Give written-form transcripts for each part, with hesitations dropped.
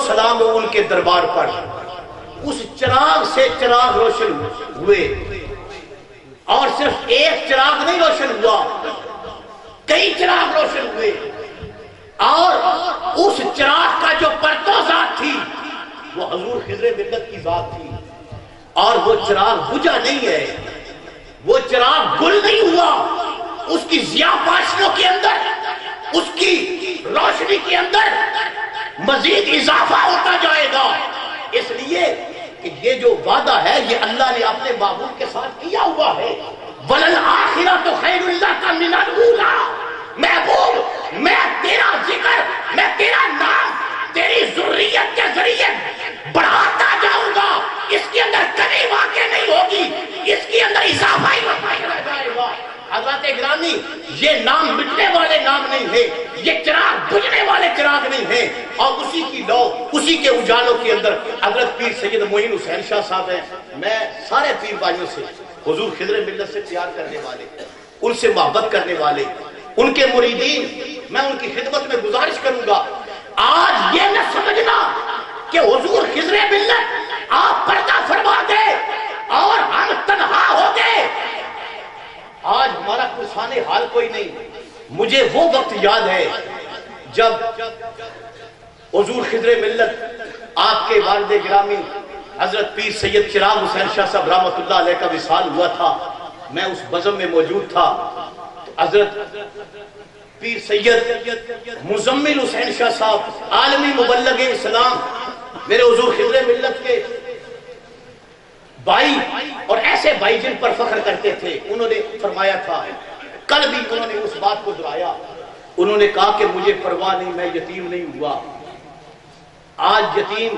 سلام ہو ان کے دربار پر، اس چراغ سے چراغ روشن ہوئے، اور صرف ایک چراغ نہیں روشن ہوا، کئی چراغ روشن ہوئے، اور اس چراغ کا جو پرتو ذات تھی وہ حضور خضر ملت کی ذات تھی، اور وہ چراغ بجھا نہیں ہے، وہ چراغ گل نہیں ہوا، اس کی ضیاء پاشیوں کے اندر، اس کی روشنی کے اندر مزید اضافہ ہوتا جائے گا، اس لیے کہ یہ جو وعدہ ہے یہ اللہ نے اپنے محبوب کے ساتھ کیا ہوا ہے۔ وَلَلْآخِرَةُ خَيْرٌ لَكَ مِنَ الْأُولَىٰ، محبوب میں تیرا ذکر، میں تیرا نام تیری ذریت کے ذریعے بڑھاتا جاؤں گا، اس کے اندر کمی واقع نہیں ہوگی، اس کے اندر اضافہ ہی ہوتا چلا جائے گا۔ حضرات گرامی، یہ نام مٹنے والے نام نہیں ہے، یہ چراغ بجھنے والے چراغ نہیں ہیں، اور اسی کی لو، اسی کے اجالوں کے اندر حضرت پیر سید معین حسین شاہ صاحب ہیں۔ میں سارے پیر بھائیوں سے، حضور خضر ملت سے پیار کرنے والے، ان سے محبت کرنے والے، ان کے مریدین، میں ان کی خدمت میں گزارش کروں گا، آج یہ نہ سمجھنا کہ حضور خضر ملت آپ پردہ فرما دے اور ہم تنہا ہو گئے۔ آج ہمارا پرسان حال کوئی نہیں۔ مجھے وہ وقت یاد ہے جب حضور خضر ملت آپ کے والد گرامی حضرت پیر سید چراغ حسین شاہ صاحب رحمۃ اللہ علیہ کا وصال ہوا تھا، میں اس بزم میں موجود تھا، تو حضرت پیر سید مزمل حسین شاہ صاحب عالمی مبلغ اسلام، میرے حضور خضر ملت کے بھائی، اور ایسے بھائی جن پر فخر کرتے تھے، انہوں نے فرمایا تھا، کل بھی انہوں نے اس بات کو دہرایا، انہوں نے کہا کہ مجھے پرواہ نہیں، میں یتیم نہیں ہوا۔ آج یتیم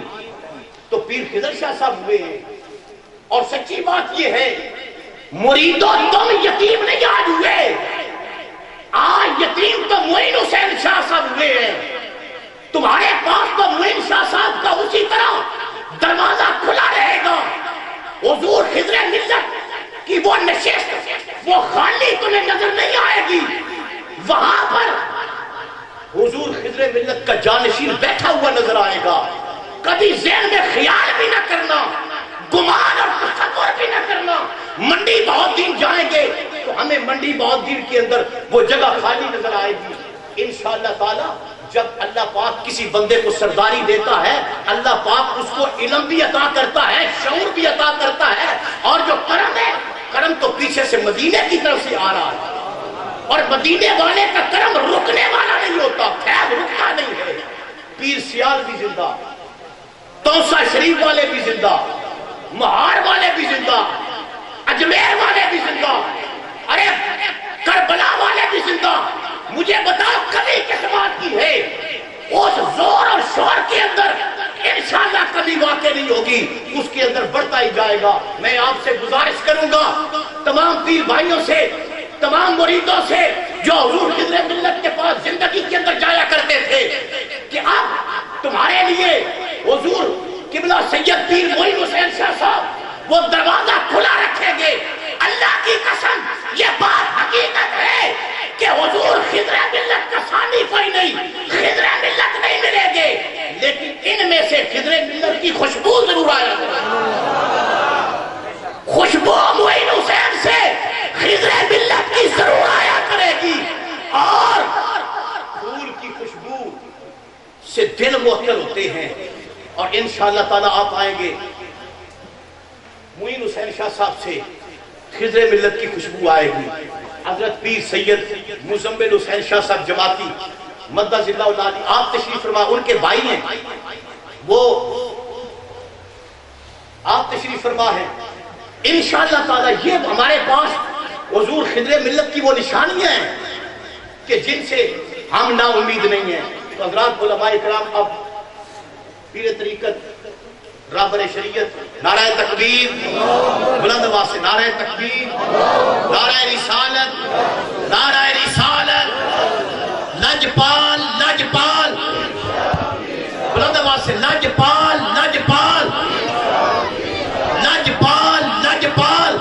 تو پیر خضر شاہ صاحب ہوئے ہیں، اور سچی بات یہ ہے مریدو تم یتیم نہیں آج ہوئے، آج یتیم تو معین حسین شاہ صاحب ہوئے ہیں۔ تمہارے پاس تو معین شاہ صاحب کا اسی طرح دروازہ کھلا رہے گا، حضور خضر ملت کی وہ نشست وہ خالی تمہیں نظر نہیں آئے گی، وہاں پر حضور خضر ملت کا جانشین بیٹھا ہوا نظر آئے گا۔ کبھی ذہن میں خیال بھی نہ کرنا، گمان اور تصور بھی نہ کرنا منڈی بہت دن جائیں گے تو ہمیں منڈی بہت دن کے اندر وہ جگہ خالی نظر آئے گی انشاءاللہ تعالی۔ جب اللہ پاک کسی بندے کو سرداری دیتا ہے، اللہ پاک اس کو علم بھی عطا کرتا ہے، شعور بھی عطا کرتا ہے، اور جو کرم ہے، کرم تو پیچھے سے مدینے کی طرف سے آ رہا ہے، اور مدینے والے کا کرم رکنے والا نہیں ہوتا، خیر رکتا نہیں ہے۔ پیر سیال بھی زندہ، توسا شریف والے بھی زندہ، مہار والے بھی زندہ، اجمیر والے بھی زندہ، ارے کربلا والے بھی زندہ۔ مجھے بتاؤ کمی کس بات کی ہے؟ اس زور اور شور کے اندر انشاءاللہ کبھی واقع نہیں ہوگی، اس کے اندر بڑھتا ہی جائے گا۔ میں آپ سے گزارش کروں گا، تمام پیر بھائیوں سے، تمام مریدوں سے جو حضور خضر ملت کے پاس زندگی کے اندر جایا کرتے تھے، کہ اب تمہارے لیے حضور قبلہ سید پیر معین حسین شاہ صاحب وہ دروازہ کھلا رکھیں گے۔ اللہ کی قسم یہ بات حقیقت ہے کہ حضور خضر ملت کا ثانی کوئی نہیں، خضر ملت نہیں ملے گے، لیکن ان میں سے خضر ملت کی خوشبو ضرور آیا کرے، خوشبو معین حسین سے خضر ملت کی ضرور آیا کرے گی، اور پھول کی خوشبو سے دل معطر ہوتے ہیں، اور انشاءاللہ تعالیٰ آپ آئیں گے معین حسین شاہ صاحب سے خضر ملت کی خوشبو آئے گی۔ حضرت پیر سید مزمل حسین شاہ صاحب جماعتی مدد اللہ علیہ، آپ تشریف فرما، ان کے بھائی ہیں وہ، آپ تشریف فرما ہے انشاءاللہ تعالی۔ یہ ہمارے پاس حضور خضر ملت کی وہ نشانیاں ہیں کہ جن سے ہم نا امید نہیں ہیں۔ تو حضرات علماء کرام، اب پیر طریقت رابر شریعت، نعرہ تکبیر، بلند آواز سے نعرہ تکبیر، نعرہ رسالت، نعرہ رسالت، لجپال لجپال، بلند آواز سے لجپال لجپال، لجپال لجپال۔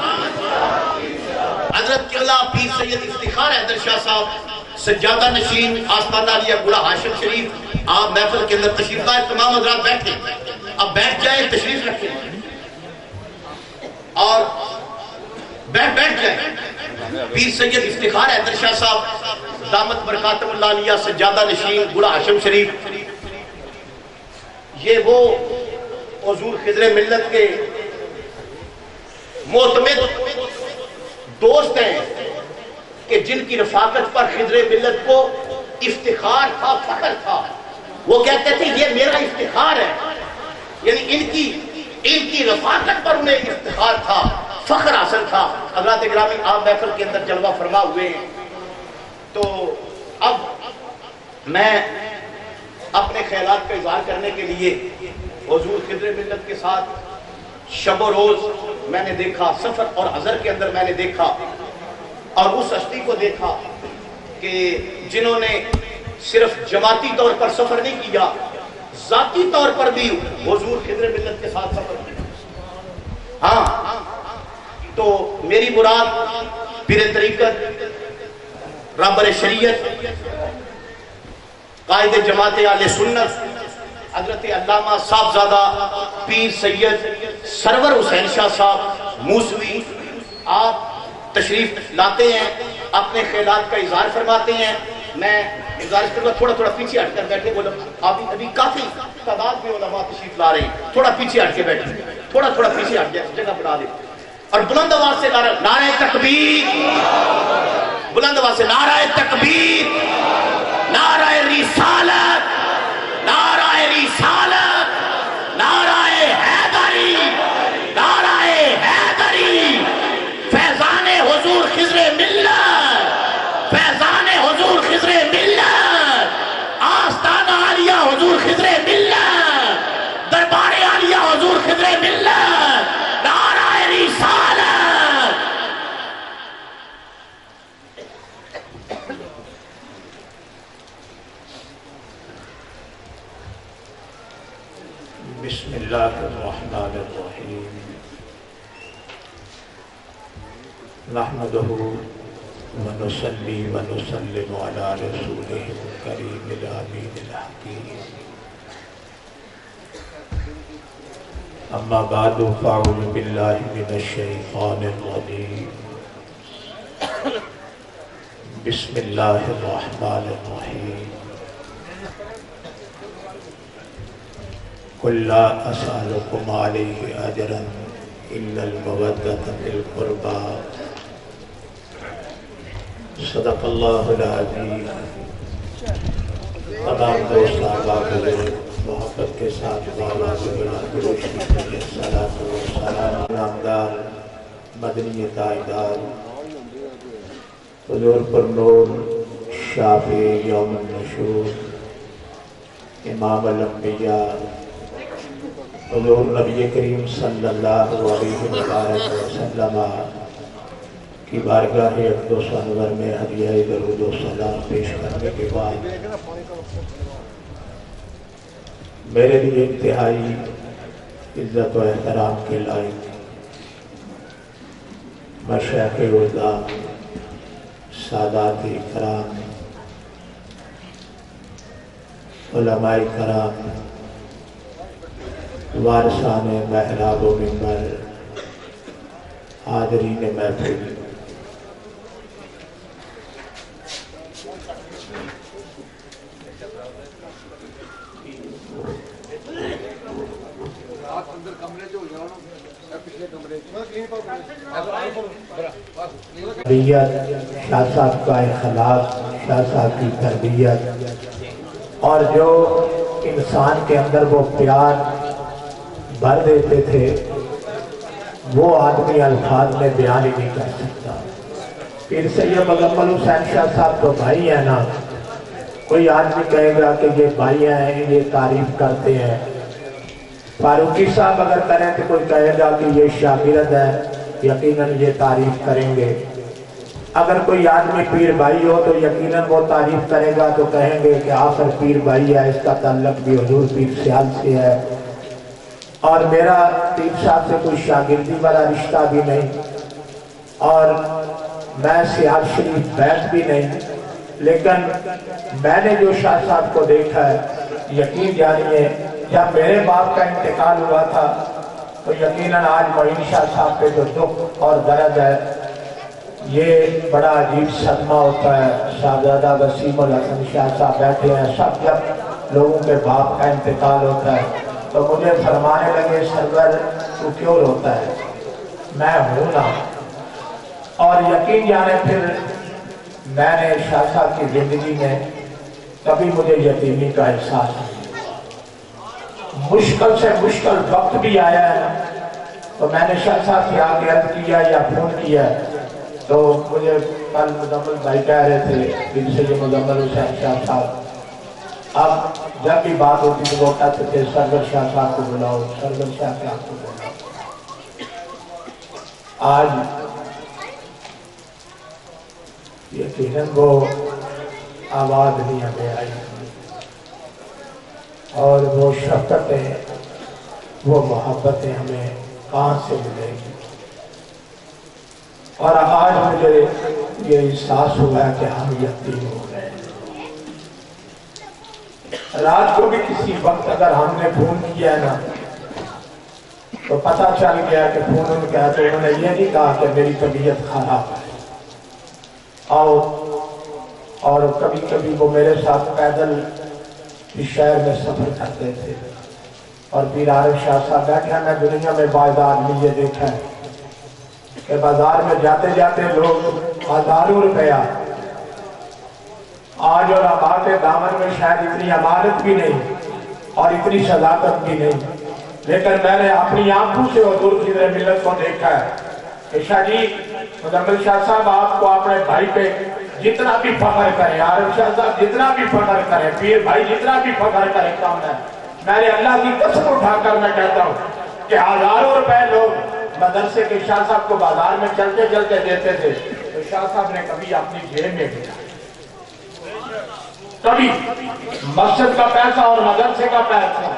حضرت قبلہ پیر سید افتخار حیدر شاہ صاحب سجادہ نشین آستانہ علیہ بڑا ہاشم شریف، آپ محفل کے اندر تشریف لائے، تمام حضرات بیٹھے، اب بیٹھ جائیں، تشریف رکھیں اور بیٹھ جائیں۔ پیر سید افتخار حیدر شاہ صاحب دامت برکاتہ اللہ علیہ سجادہ نشین بڑا ہاشم شریف، یہ وہ حضور خضر ملت کے معتمد دوست ہیں کہ جن کی رفاقت پر خضر ملت کو افتخار تھا، فخر تھا۔ وہ کہتے تھے یہ میرا افتخار ہے، یعنی ان کی رفاقت پر انہیں افتخار تھا، فخر حاصل تھا۔ حضرات گرامی، آپ محفل کے اندر جلوہ فرما ہوئے ہیں، تو اب میں اپنے خیالات کا اظہار کرنے کے لیے حضور خضر ملت کے ساتھ شب و روز میں نے دیکھا، سفر اور حضر کے اندر میں نے دیکھا، اور اس ہستی کو دیکھا کہ جنہوں نے صرف جماعتی طور پر سفر نہیں کیا، ذاتی طور پر بھی حضور خضر ملت کے ساتھ سفر کیا۔ ہاں، تو میری مراد پیر طریقت، رہبر شریعت، قائد جماعت اہل سنت حضرت علامہ صاحبزادہ پیر سید سرور حسین شاہ صاحب موسوی، آپ تشریف لاتے ہیں، اپنے خیالات کا اظہار فرماتے ہیں۔ میں گزارش کروں گا تھوڑا پیچھے ہٹ کر بیٹھے، بولو ابھی کافی تعداد میں علماء تشریف لا رہے ہیں، تھوڑا پیچھے ہٹ کے بیٹھے، تھوڑا پیچھے ہٹ جائے، جگہ بنا دے، اور بلند آواز سے نعرہ تکبیر، بلند آواز سے نعرہ تکبیر، نعرہ رسالت، نعرہ رسالت، نعرہ حیدری، نعرہ حیدری، فیضان حضور خضر ملت، فیضان حضور خضر ملت، آستانہ عالیہ حضور خضر ملت، دربار عالیہ حضور خضر ملت، نعرہ رسالت۔ بسم اللہ الرحمن الرحیم، نحمده ونصلی ونسلم علی رسولہ الکریم الامین الحکیم، اما بعد فاعوذ باللہ من الشیطان الرجیم، بسم اللہ الرحمن الرحیم، قل لا اسألكم علیہ اجرا الا المودۃ فی القربى، صدق اللہ العظیم۔ تمام دوست احباب محبت کے ساتھ بابا صلاۃ و سلام نامدار مدنی تاجدار حضور پر نور شافع یوم النشور، امام الانبیاء حضور نبی کریم صلی اللہ علیہ وسلم کی بارگاہ اقدس و انور میں ہدیہ درود و سلام پیش کرنے کے بعد میرے لیے انتہائی عزت و احترام کے لائق مشائخ اعظام، سادات کرام، علماء کرام، وارثان محراب و منبر، حاضرین محفل، شاہ صاحب کا اخلاق، شاہ صاحب کی تربیت، اور جو انسان کے اندر وہ پیار بھر دیتے تھے وہ آدمی الفاظ میں بیان ہی نہیں کر سکتا۔ پیر سید مغمل حسین شاہ صاحب تو بھائی ہیں نا، کوئی آدمی کہے گا کہ یہ بھائی ہیں، یہ تعریف کرتے ہیں۔ فاروقی صاحب اگر کریں تو کوئی کہے گا کہ یہ شاگرد ہے، یقیناً یہ تعریف کریں گے۔ اگر کوئی آدمی پیر بھائی ہو تو یقیناً وہ تعریف کرے گا تو کہیں گے کہ آخر پیر بھائی ہے، اس کا تعلق بھی حضور پیر سیال سے ہے، اور میرا پیر صاحب سے کوئی شاگردی والا رشتہ بھی نہیں، اور میں سیال شریف بیٹھ بھی نہیں، لیکن میں نے جو شاہ صاحب کو دیکھا ہے، یقین جانیے جب میرے باپ کا انتقال ہوا تھا تو یقیناً آج معین شاہ صاحب پہ جو دکھ اور درد ہے یہ بڑا عجیب صدمہ ہوتا ہے۔ شہزادہ وسیم الحسن شاہ صاحب بیٹھے ہیں، سب جب لوگوں کے باپ کا انتقال ہوتا ہے تو مجھے فرمانے لگے سرور تو کیوں روتا ہے؟ میں ہوں نا۔ اور یقین جانے پھر میں نے شاہ صاحب کی زندگی میں کبھی مجھے یتیمی کا احساس نہیں، مشکل سے مشکل وقت بھی آیا ہے تو میں نے شاہ صاحب سے آگے عرض کیا یا فون کیا تو مجھے کل مزمل بھائی کہہ رہے تھے جن سے یہ مزمل حسین شاہ صاحب، اب جب بھی بات ہوتی تو وہ کہتے تھے سرور شاہ صاحب کو بلاؤ، سرور شاہ صاحب کو بلاؤ۔ آج یقیناً وہ آواز نہیں ہمیں آئی اور وہ شفقتیں وہ محبتیں ہمیں کہاں سے ملے گی؟ اور آج مجھے یہ احساس ہوا ہے کہ ہم یتیم ہو گئے۔ رات کو بھی کسی وقت اگر ہم نے فون کیا ہے نا تو پتہ چل گیا کہ فون ان کا ہے تو انہوں نے یہ نہیں کہا کہ میری طبیعت خراب ہے آؤ، اور کبھی کبھی وہ میرے ساتھ پیدل اس شہر میں سفر کرتے تھے اور پیر عارف شاہ صاحب بیٹھا، میں دنیا میں بعض آدمی یہ دیکھا ہے کہ بازار میں جاتے جاتے لوگ ہزاروں روپیہ، آج اور آباد دامن میں شاید اتنی عمارت بھی نہیں اور اتنی صداقت بھی نہیں، لیکن میں نے اپنی آنکھوں سے حضور خضر ملت کو دیکھا ہے کہ شاہ جی مزمل شاہ صاحب آپ کو اپنے بھائی پہ جتنا بھی فخر کریں، عارف شاہ صاحب جتنا بھی فخر کریں، پیر بھائی جتنا بھی فخر کریں کام ہے، میں نے اللہ کی قسم اٹھا کر میں کہتا ہوں کہ ہزاروں روپے لوگ مدرسے کے شاہ صاحب کو بازار میں چلتے چلتے دیتے تھے تو شاہ صاحب نے کبھی اپنی جیب میں دیا، کبھی مسجد کا پیسہ اور مدرسے کا پیسہ۔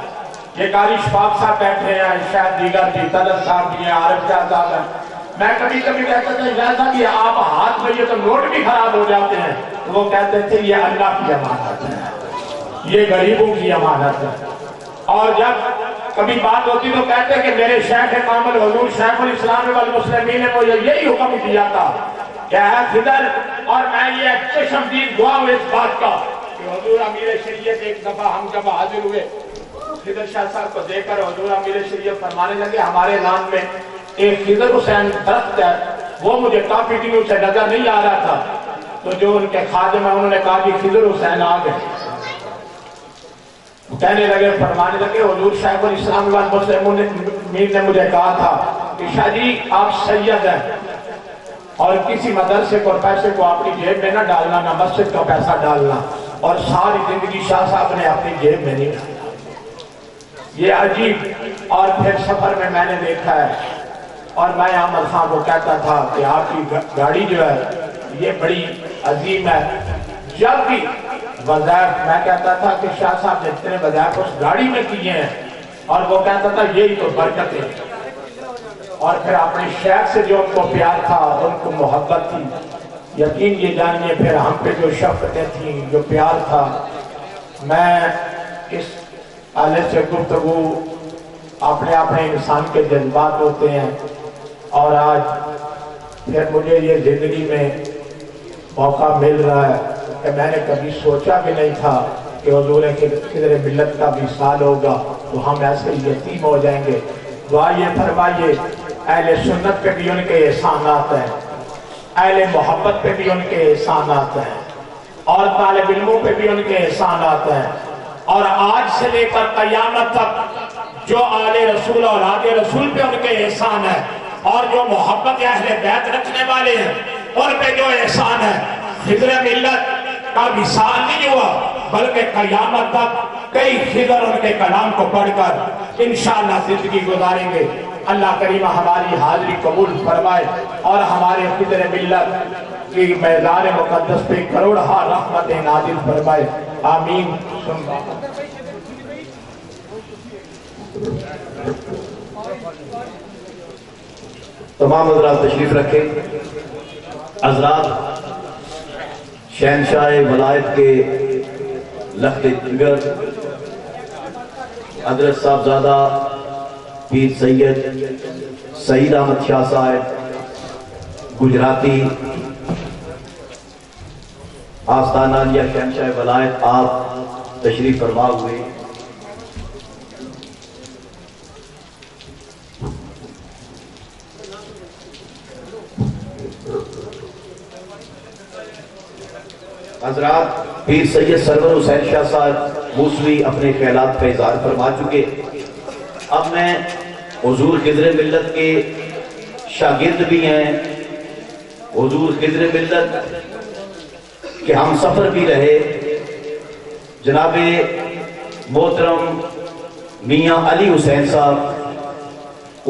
یہ قاری شفاق صاحب بیٹھے ہیں، شاید دیگر بھی طلب صاحب بھی ہیں، عارف شاہ صاحب ہیں، میں کبھی کبھی کہتا تھا جیسا کہ آپ ہاتھ میں یہ تو نوٹ بھی خراب ہو جاتے ہیں، وہ کہتے تھے یہ اللہ کی امانت ہے، یہ غریبوں کی امانت ہے۔ اور جب کبھی بات ہوتی تو کہتے کہ میرے شیخ کامل حضور شیخ الاسلام والمسلمین نے مجھے یہی حکم دیا تھا کہ اے خضر، اور میں یہ چشمدید دعا ہوں اس بات کا کہ حضور امیر شریعت ایک دفعہ ہم جب حاضر ہوئے خضر شاہ صاحب کو دیکھ کر حضور امیر شریعت فرمانے لگے ہمارے نام میں ایک خضر حسین درخت ہے، وہ مجھے کافی دنوں سے نظر نہیں آ رہا تھا، تو جو ان کے خادم ہیں انہوں نے کہا کہ خضر حسین آ گئے، کہنے لگے فرمانے لگے حضور شیخ الاسلام والمسلمین نے مجھے کہا تھا کہ شاہ جی آپ سید ہیں اور کسی مدرسے کو پیسے کو اپنی جیب میں نہ ڈالنا، نہ مسجد کا پیسہ ڈالنا، اور ساری زندگی شاہ صاحب نے اپنی جیب میں نہیں ڈالا۔ یہ عجیب۔ اور پھر سفر میں نے دیکھا ہے اور میں احمد خان کو کہتا تھا کہ آپ کی گاڑی جو ہے یہ بڑی عظیم ہے، جب بھی وظائف میں کہتا تھا کہ شاہ صاحب نے اتنے وظائف اس گاڑی میں کیے ہیں، اور وہ کہتا تھا یہی تو برکت ہے۔ اور پھر اپنے شیخ سے جو ان کو پیار تھا، ان کو محبت تھی، یقین یہ جانیے پھر ہم پہ جو شفقتیں تھیں، جو پیار تھا، میں اس آلے سے گفتگو اپنے انسان کے جذبات ہوتے ہیں، اور آج پھر مجھے یہ زندگی میں موقع مل رہا ہے کہ میں نے کبھی سوچا بھی نہیں تھا کہ حضور خضر ملت کا وصال ہوگا تو ہم ایسے یتیم ہو جائیں گے۔ دعا یہ فرمائیے اہل سنت پہ بھی ان کے احسانات ہیں، اہل محبت پہ بھی ان کے احسانات ہیں، اور طالب علموں پہ بھی ان کے احسانات ہیں، اور آج سے لے کر قیامت تک جو آل رسول اور آل رسول پہ ان کے احسان ہے، اور جو محبت اہل بیت رکھنے والے ہیں ان پہ جو احسان ہے، خضر ملت کا وصال نہیں ہوا بلکہ قیامت تک کئی خضر ان کے کلام کو پڑھ کر انشاءاللہ زندگی گزاریں گے۔ اللہ کریم ہماری حاضری قبول فرمائے اور ہمارے خضر ملت کی میدان مقدس پہ کروڑہا رحمت نازل فرمائے، آمین۔ تمام حضرات تشریف رکھیں۔ حضرات شہنشاہ ولایت کے لخت جگر حضرت صاحبزادہ پیر سید سعید احمد شاہ صاحب گجراتی آستانہ عالیہ شہنشاہ ولایت آپ تشریف فرما ہوئے. حضرات پیر سید سرور حسین شاہ صاحب موسوی اپنے خیالات کا اظہار فرما چکے. اب میں حضور خضر ملت کے شاگرد بھی ہیں, حضور خضر ملت کہ ہم سفر بھی رہے, جناب محترم میاں علی حسین صاحب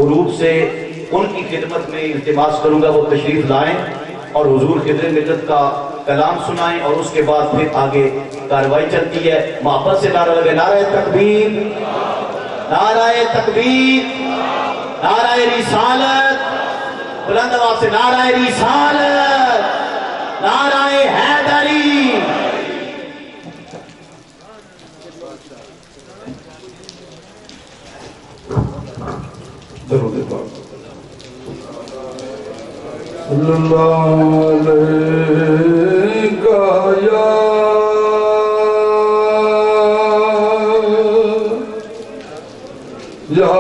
عروب سے ان کی خدمت میں التماس کروں گا وہ تشریف لائیں اور حضور خضر ملت کا کلام سنائیں اور اس کے بعد پھر آگے کاروائی چلتی ہے. محبت سے نعرہ لگے, نعرہ تکبیر, نعرہ تکبیر, نعرہ رسالت, بلند آواز سے نعرہ رسالت, نعرہ حیدری. درود پاک صلی اللہ علیہ یا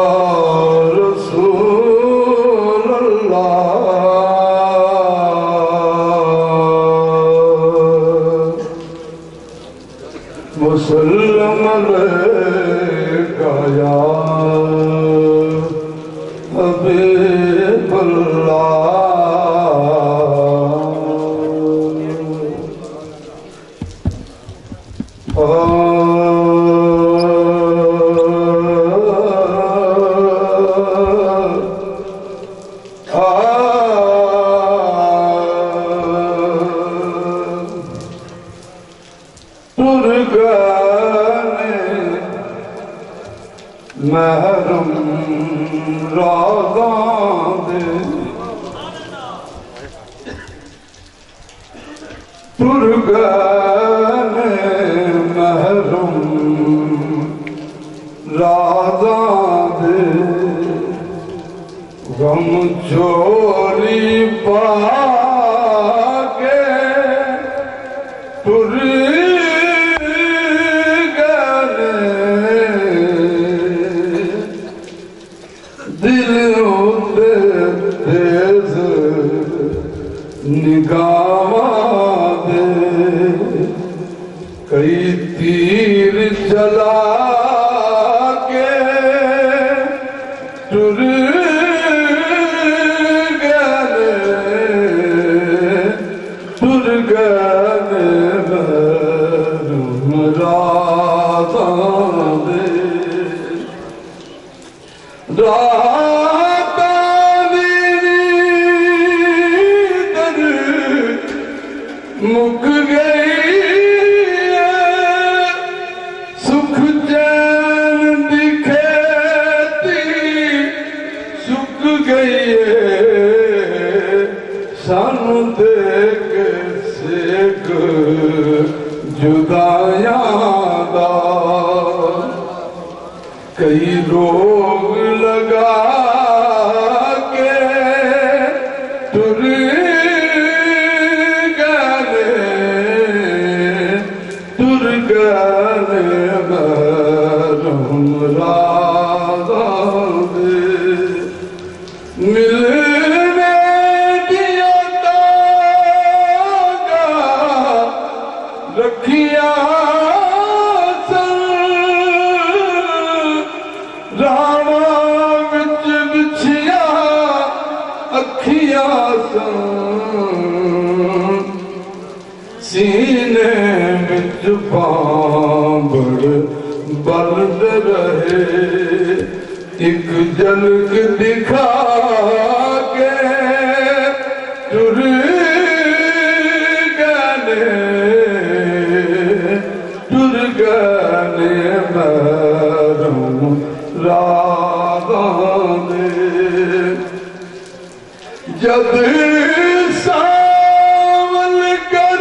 رسول اللہ وسلم علیکہ یا حبیب اللہ. محرم رازاں دے تر گئے محرم رازاں دے غم چھوڑی پا کے تر نگاہ دے کئی تیر چلا کے ٹر گئے مرازاں دے مک گئی سکھ چین دی کھیتی سک گئی سانو دیکھ سیک جدائیاں دا کئی روگ لگا کے تر ملنے دیا تاگا رکھیا سن راواں وچ بچھیا اکھیاں سن سینے وچ بامبڑ بلد رہے ایک جھلک دکھا کے ٹر گئے محرم رازاں دے جد ساول کر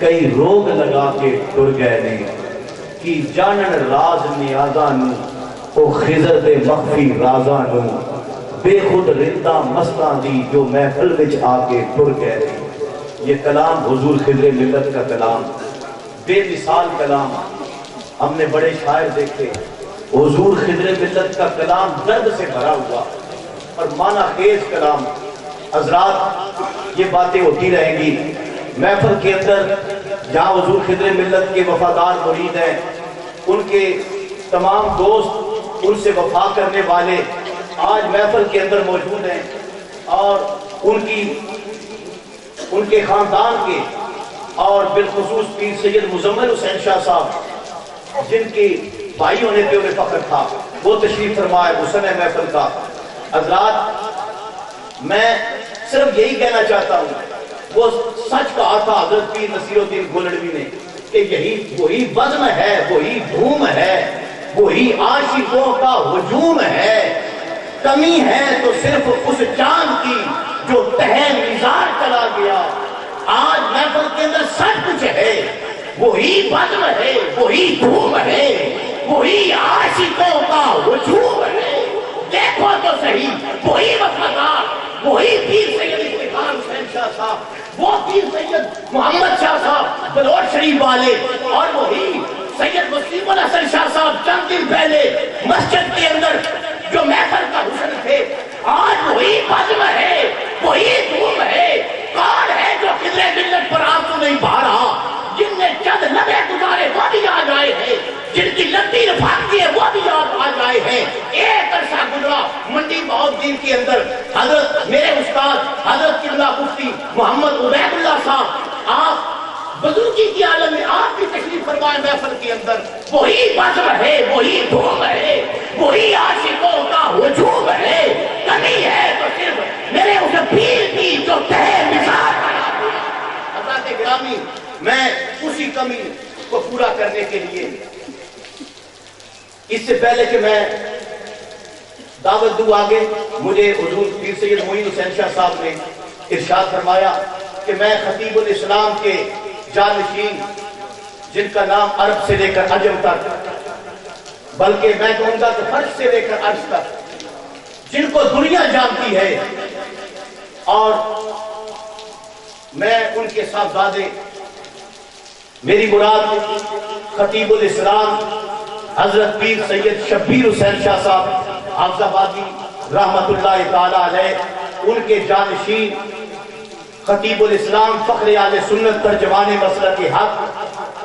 کئی روگ لگا کے ٹر گئے نے کی جانن راز نیازاں نو او خضر دے مخفی رازاں نو بے خود رندہ مستاں دی جو محفل وچ آ کے ٹر گئے نے۔ یہ کلام حضور خضر ملت کا کلام، بے مثال کلام۔ ہم نے بڑے شاعر دیکھے، حضور خضر ملت کا کلام درد سے بھرا ہوا اور معنی خیز کلام۔ حضرات یہ باتیں ہوتی رہیں گی محفل کے اندر، جہاں حضور خضر ملت کے وفادار مرید ہیں، ان کے تمام دوست، ان سے وفا کرنے والے آج محفل کے اندر موجود ہیں، اور ان کے خاندان کے، اور بالخصوص پیر سید مزمل حسین شاہ صاحب جن کی بھائی ہونے پہ انہیں فخر تھا، وہ تشریف فرمائے حسن محفل کا۔ حضرات میں صرف یہی کہنا چاہتا ہوں، وہ سچ کہا تھا حضرت پیر نصیر الدین گولڑوی نے کہ یہی وہی بزم ہے، وہی دھوم ہے، وہی عاشقوں کا ہجوم ہے، کمی ہے تو صرف اس چاند کی جو تہہ نثار چلا گیا۔ آج محفل کے اندر سب کچھ ہے، وہی بزم ہے، وہی دھوم ہے، وہی عاشقوں کا ہجوم ہے۔ دیکھو تو صحیح، وہی وفادار، وہی پیر سید افتخار حسین شاہ صاحب، وہ پیر سید محمد شاہ صاحب بلوچ شریف والے، اور وہی سید مسلم الحسن شاہ صاحب چند دن پہلے مسجد کے اندر جو محفل کا حسن تھے۔ آج وہی بزم ہے، وہی دھوم ہے۔ کون ہے جو خضر ملت پر آنسو نہیں بہا رہا؟ جن نے چند لمحے گزارے وہ بھی آج آئے ہیں، جن کی لمبی رفاقتی ہے وہ بھی آج آئے ہیں۔ ایک عرصہ گزرا منڈی بہت دین کے اندر، حضرت میرے استاد حضرت قبلہ مفتی محمد عبید اللہ صاحب، آپ بزرگی کی عالم میں آپ بھی تشریف فرمائے محفل کے اندر۔ وہی بزم ہے، وہی دھوم ہے، وہی عاشقوں کا ہجوم ہے۔ کمی ہے تو صرف میرے اس پیر کی جو تہہ نثار کرا دیا۔ حضرات گرامی، میں اسی کمی کو پورا کرنے کے لیے، اس سے پہلے کہ میں دعوت دوں آگے، مجھے حضور پیر سید معین حسین شاہ صاحب نے ارشاد فرمایا کہ میں خطیب الاسلام کے جانشین، جن کا نام عرب سے لے کر عجم تک، بلکہ میں کہوں گا کہ فرش سے لے کر عرش تک، جن کو دنیا جانتی ہے، اور میں ان کے صاحبزادے، میری مراد خطیب الاسلام حضرت پیر سید شبیر حسین شاہ صاحب حافظ آبادی رحمت اللہ تعالی علیہ، ان کے جانشین خطیب الاسلام فخر اہل سنت ترجمان مسلک حق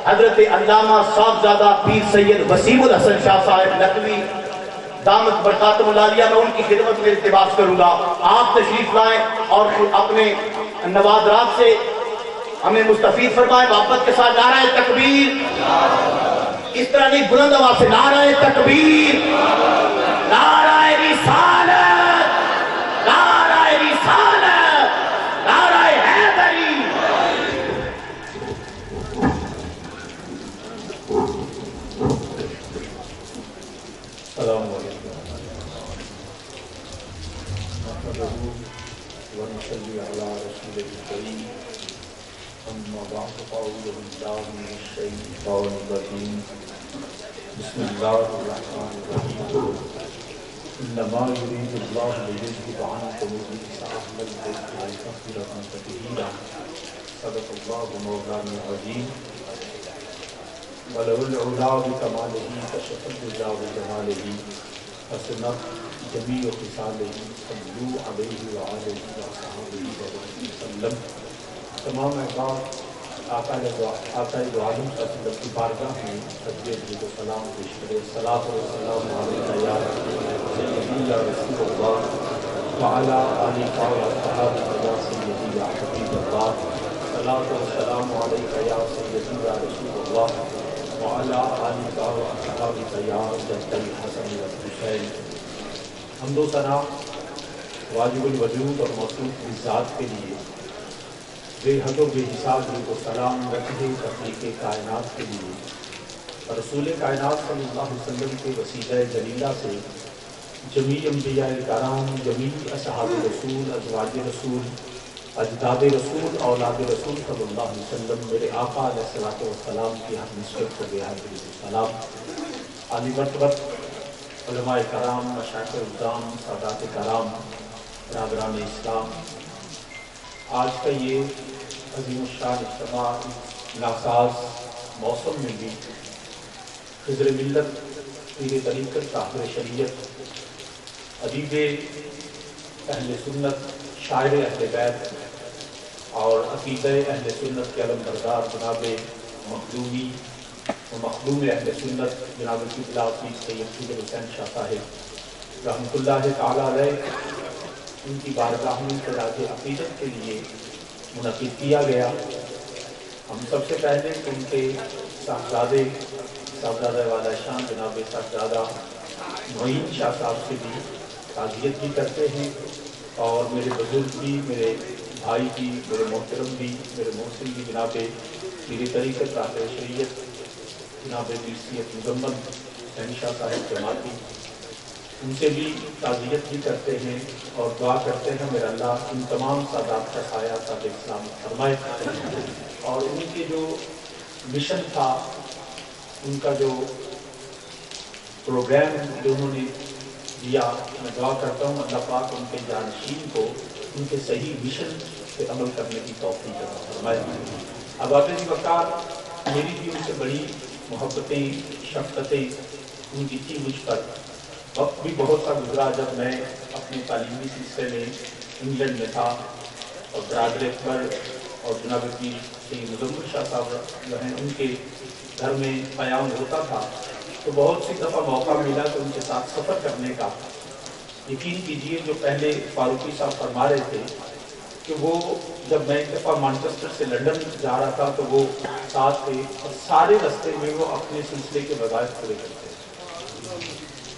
حضرت علامہ صاحبزادہ پیر سید وسیم الحسن شاہ صاحب نقوی دامت برکاتہم العالیہ، میں ان کی خدمت میں التماس کروں گا آپ تشریف لائیں اور اپنے نوادرات سے ہمیں مستفید فرمائیں۔ محبت کے ساتھ نعرہ تکبیر، اس طرح نہیں، بلند آواز سے نعرہ تکبیر، نعرہ رسالت، نعرہ رسالت، نعرہ حیدری۔ السلام علیکم ونصلی علی رسول الکریم، اما بعد فاعوذ باللہ من الشیطان الرجیم، بسم اللہ الرحمن الرحیم، انما یرید اللہ لیذھب عنکم الرجس اہل البیت ویطہرکم تطہیرا، صدق اللہ مولانا العظیم۔ وَلَهُ الْعُلَىٰ بِكَمَالِهِ كَشَفَ الدُّجَىٰ بِجَمَالِهِ حسنت جمیع خصالہ صلوا علیہ وآلہ وصحبہ وسلم۔ تمام احباب آقا دو عالم صلی اللہ علیہ وسلم کی بارگاہ میں تجدید و سلام پیش کرے۔ صلاۃ و سلام علیکہ یا سیدی یا رسول اللہ وعلی آلہ وصحبہ یا سیدی یا حبیب اللہ۔ صلاۃ و سلام علیکہ یا سیدی یا رسول اللہ وعلی آلہ وصحبہ یا جد الحسن والحسین۔ حمد و ثنا واجب الوجود اور موصوف ذات کے لیے، بے حد و بے حساب درود و سلام وجہ تخلیق کائنات کے لیے، رسول کائنات صلی اللہ علیہ وسلم کے وسیلہ جلیلہ سے جمیع انبیاء کرام، جمیع اصحاب رسول، ازواج رسول، اجداد رسول اولاد رسول صلی اللہ علیہ وسلم میرے آقا علیہ الصلوۃ والسلام کی ہم نسبت کو بے حد سلام، عالی مرتبت علماء کرام، مشائخ الزام، سادات کرام، برادران اسلام، آج کا یہ عظیم الشان اجتماع ناساز موسم میں بھی خضر ملت، پیر طریقت، صاحب شریعت، ادیب اہل سنت، شاعر اہل بیت اور عقیدہ اہل سنت کے علم بردار جناب مخدومی و مخدوم اہل سنت جناب قبلہ حفیظ سید فضل حسین شاہ صاحب رحمۃ اللہ تعالیٰ علیہ، ان کی بارگاہ میں خراج عقیدت کے لیے منعقد کیا گیا۔ ہم سب سے پہلے ان کے صاحبزادہ والا شان جناب صاحبزادہ معین شاہ صاحب سے بھی تعزیت بھی کرتے ہیں، اور میرے بزرگ بھی، میرے بھائی بھی، میرے محترم بھی، میرے محسن بھی جناب پیر طریقت صاحب شریعت جناب سید مزمل حسین شاہ صاحب جماعتی، ان سے بھی تعزیت بھی کرتے ہیں اور دعا کرتے ہیں میرا اللہ ان تمام سادات کا سایہ صادق سلامت فرمائے، اور ان کے جو مشن تھا، ان کا جو پروگرام جو انہوں نے دیا، میں دعا کرتا ہوں اللہ پاک ان کے جانشین کو ان کے صحیح مشن پہ عمل کرنے کی توفیق عطا فرمائے۔ اب آخری وقت میری بھی ان سے بڑی محبتیں، شفقتیں ان کی تھی مجھ پر۔ وقت بھی بہت سا گزرا جب میں اپنے تعلیمی سلسلے میں انگلینڈ میں تھا، اور برادر اکبر اور جناب پیر سید مزمل شاہ صاحب جو ہیں ان کے گھر میں قیام ہوتا تھا، تو بہت سی دفعہ موقع ملا کہ ان کے ساتھ سفر کرنے کا۔ یقین کیجئے جو پہلے فاروقی صاحب فرما رہے تھے کہ وہ جب میں ایک دفعہ مانچسٹر سے لنڈن جا رہا تھا تو وہ ساتھ تھے، اور سارے رستے میں وہ اپنے سلسلے کے وظائف پورے کرتے تھے،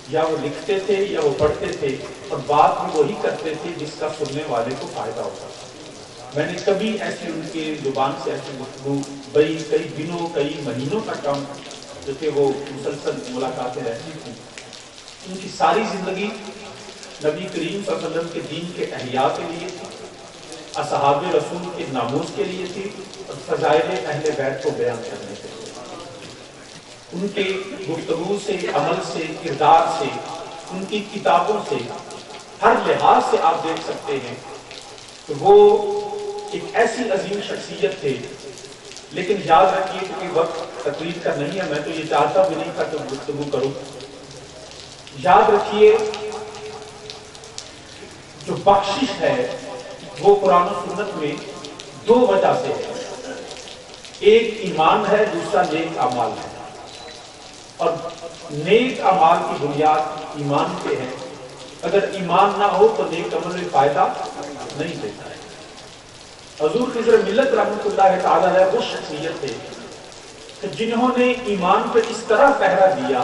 یا وہ لکھتے تھے یا وہ پڑھتے تھے، اور بات بھی وہی کرتے تھے جس کا سننے والے کو فائدہ ہوتا تھا۔ میں نے کبھی ایسی ان کے زبان سے ایسی گفتگو کئی دنوں کئی مہینوں تک کم جو کہ وہ مسلسل ملاقاتیں رہتی تھیں۔ ان کی ساری زندگی نبی کریم صلی اللہ علیہ وسلم کے دین کے احیاء کے لیے تھی، اصحاب رسول کے ناموس کے لیے تھی، اور فضائل اہل بیت کو بیان کرنے کے لیے۔ ان کے گفتگو سے، عمل سے، کردار سے، ان کی کتابوں سے، ہر لحاظ سے آپ دیکھ سکتے ہیں کہ وہ ایک ایسی عظیم شخصیت تھے۔ لیکن یاد رکھیے کیونکہ وقت تقریر کا نہیں ہے، میں تو یہ چاہتا بھی نہیں تھا کہ گفتگو کروں، یاد رکھیے جو بخشش ہے وہ قرآن و سنت میں دو وجہ سے ہے، ایک ایمان ہے، دوسرا نیک اعمال ہے، اور نیک اعمال کی بنیاد ایمان پہ ہے۔ اگر ایمان نہ ہو تو نیک عمل میں فائدہ نہیں دیتا ہے۔ حضور خضر ملت رحمۃ اللہ تعالیٰ علیہ وہ شخصیت تھے کہ جنہوں نے ایمان پر اس طرح پہرا دیا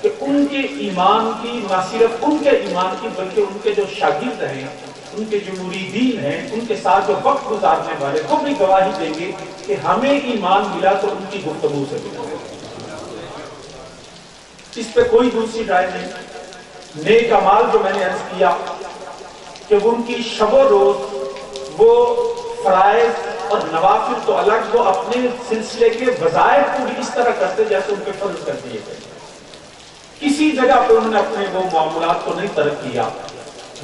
کہ ان کے ایمان کی، نہ صرف ان کے ایمان کی بلکہ ان کے جو شاگرد ہیں، ان کے جو مریدین ہیں، ان کے ساتھ جو وقت گزارنے والے، وہ بھی گواہی دیں گے کہ ہمیں ایمان ملا تو ان کی گفتگو سے ملا۔ اس پہ کوئی دوسری رائے نہیں۔ نیک اعمال جو میں نے عرض کیا کہ ان کی شب و روز وہ فرائض اور نوافل تو الگ، وہ اپنے سلسلے کے وظائف کو بھی اس طرح کرتے جیسے ان کے فرض کر دیے گئے۔ کسی جگہ پہ انہوں نے اپنے وہ معاملات کو نہیں ترک کیا،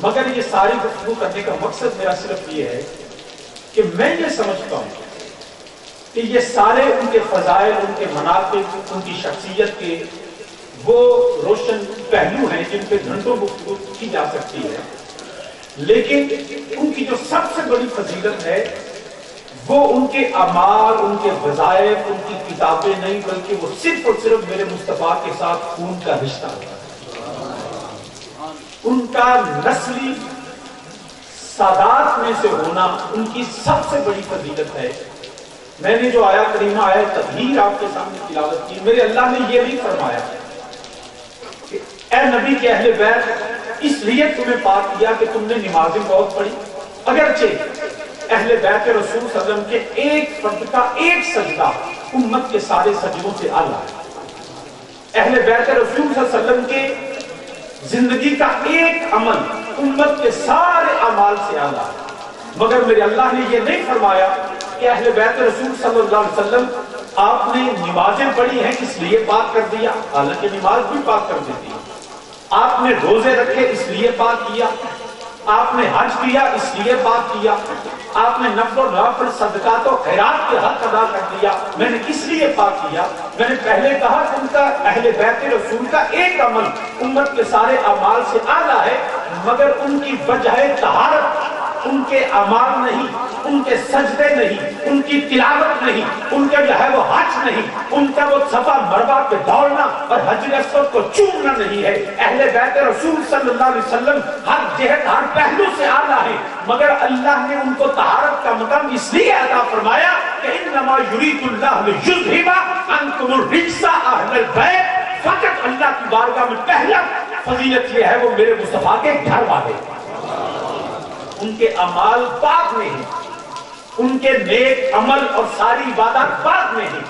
مگر یہ ساری گفتگو کرنے کا مقصد میرا صرف یہ ہے کہ میں یہ سمجھتا ہوں کہ یہ سارے ان کے فضائل، ان کے مناقب، ان کی شخصیت کے وہ روشن پہلو ہیں جن پہ گھنٹوں گفتگو کی جا سکتی ہے، لیکن ان کی جو سب سے بڑی فضیلت ہے وہ ان کے اعمال، ان کے وظائف، ان کی کتابیں نہیں، بلکہ وہ صرف اور صرف میرے مصطفیٰ کے ساتھ خون کا رشتہ ہے۔ ان کا نسلی سادات میں سے ہونا ان کی سب سے بڑی فضیلت ہے۔ میں نے جو آیا کریمہ آیا تطہیر آپ کے سامنے تلاوت کی، میرے اللہ نے یہ نہیں فرمایا کہ اے نبی کے اہل بیت اس لیے تمہیں پاک کیا کہ تم نے نمازیں بہت پڑھی، اگرچہ اہل بیت رسول صلی اللہ علیہ وسلم کے ایک فرد کا ایک سجدہ امت کے سارے سجدوں سے اعلیٰ ہے، اہل بیت رسول صلی اللہ علیہ وسلم کے زندگی کا ایک عمل امت کے سارے اعمال سے اعلیٰ ہے، مگر میرے اللہ نے یہ نہیں فرمایا کہ اہل بیت رسول صلی اللہ علیہ وسلم آپ نے نمازیں پڑھی ہیں اس لیے پاک کر دیا، حالانکہ نماز بھی پاک کر دیتی ہے۔ آپ نے روزے رکھے اس لیے پاک کیا، آپ نے حج کیا اس لیے پاک کیا، آپ نے نفل و نوافل صدقات و خیرات کے حق ادا کر دیا، میں نے اس لیے پاک کیا۔ میں نے پہلے کہا کہ ان کا اہل بیت رسول کا ایک عمل امت کے سارے اعمال سے اعلیٰ ہے، مگر ان کی وجہ طہارت ان کے اعمال نہیں، ان کے سجدے نہیں، ان کی تلاوت نہیں، ان کا جو ہے وہ حج نہیں، ان کا وہ صفا مروہ پہ دوڑنا اور حجر اسود کو چومنا نہیں ہے۔ اہل بیت رسول صلی اللہ علیہ وسلم ہر جہت ہر پہلو سے اعلیٰ ہے، مگر اللہ نے ان کو طہارت کا مقام اس لیے عطا فرمایا کہ انما یرید اللہ لیذھب عنکم الرجس اہل البیت، فقط اللہ کی بارگاہ میں پہلا فضیلت یہ ہے وہ میرے مصطفیٰ کے گھر والے، ان کے اعمال پاک میں ہیں، ان کے نیک عمل اور ساری عبادات پاک میں ہیں۔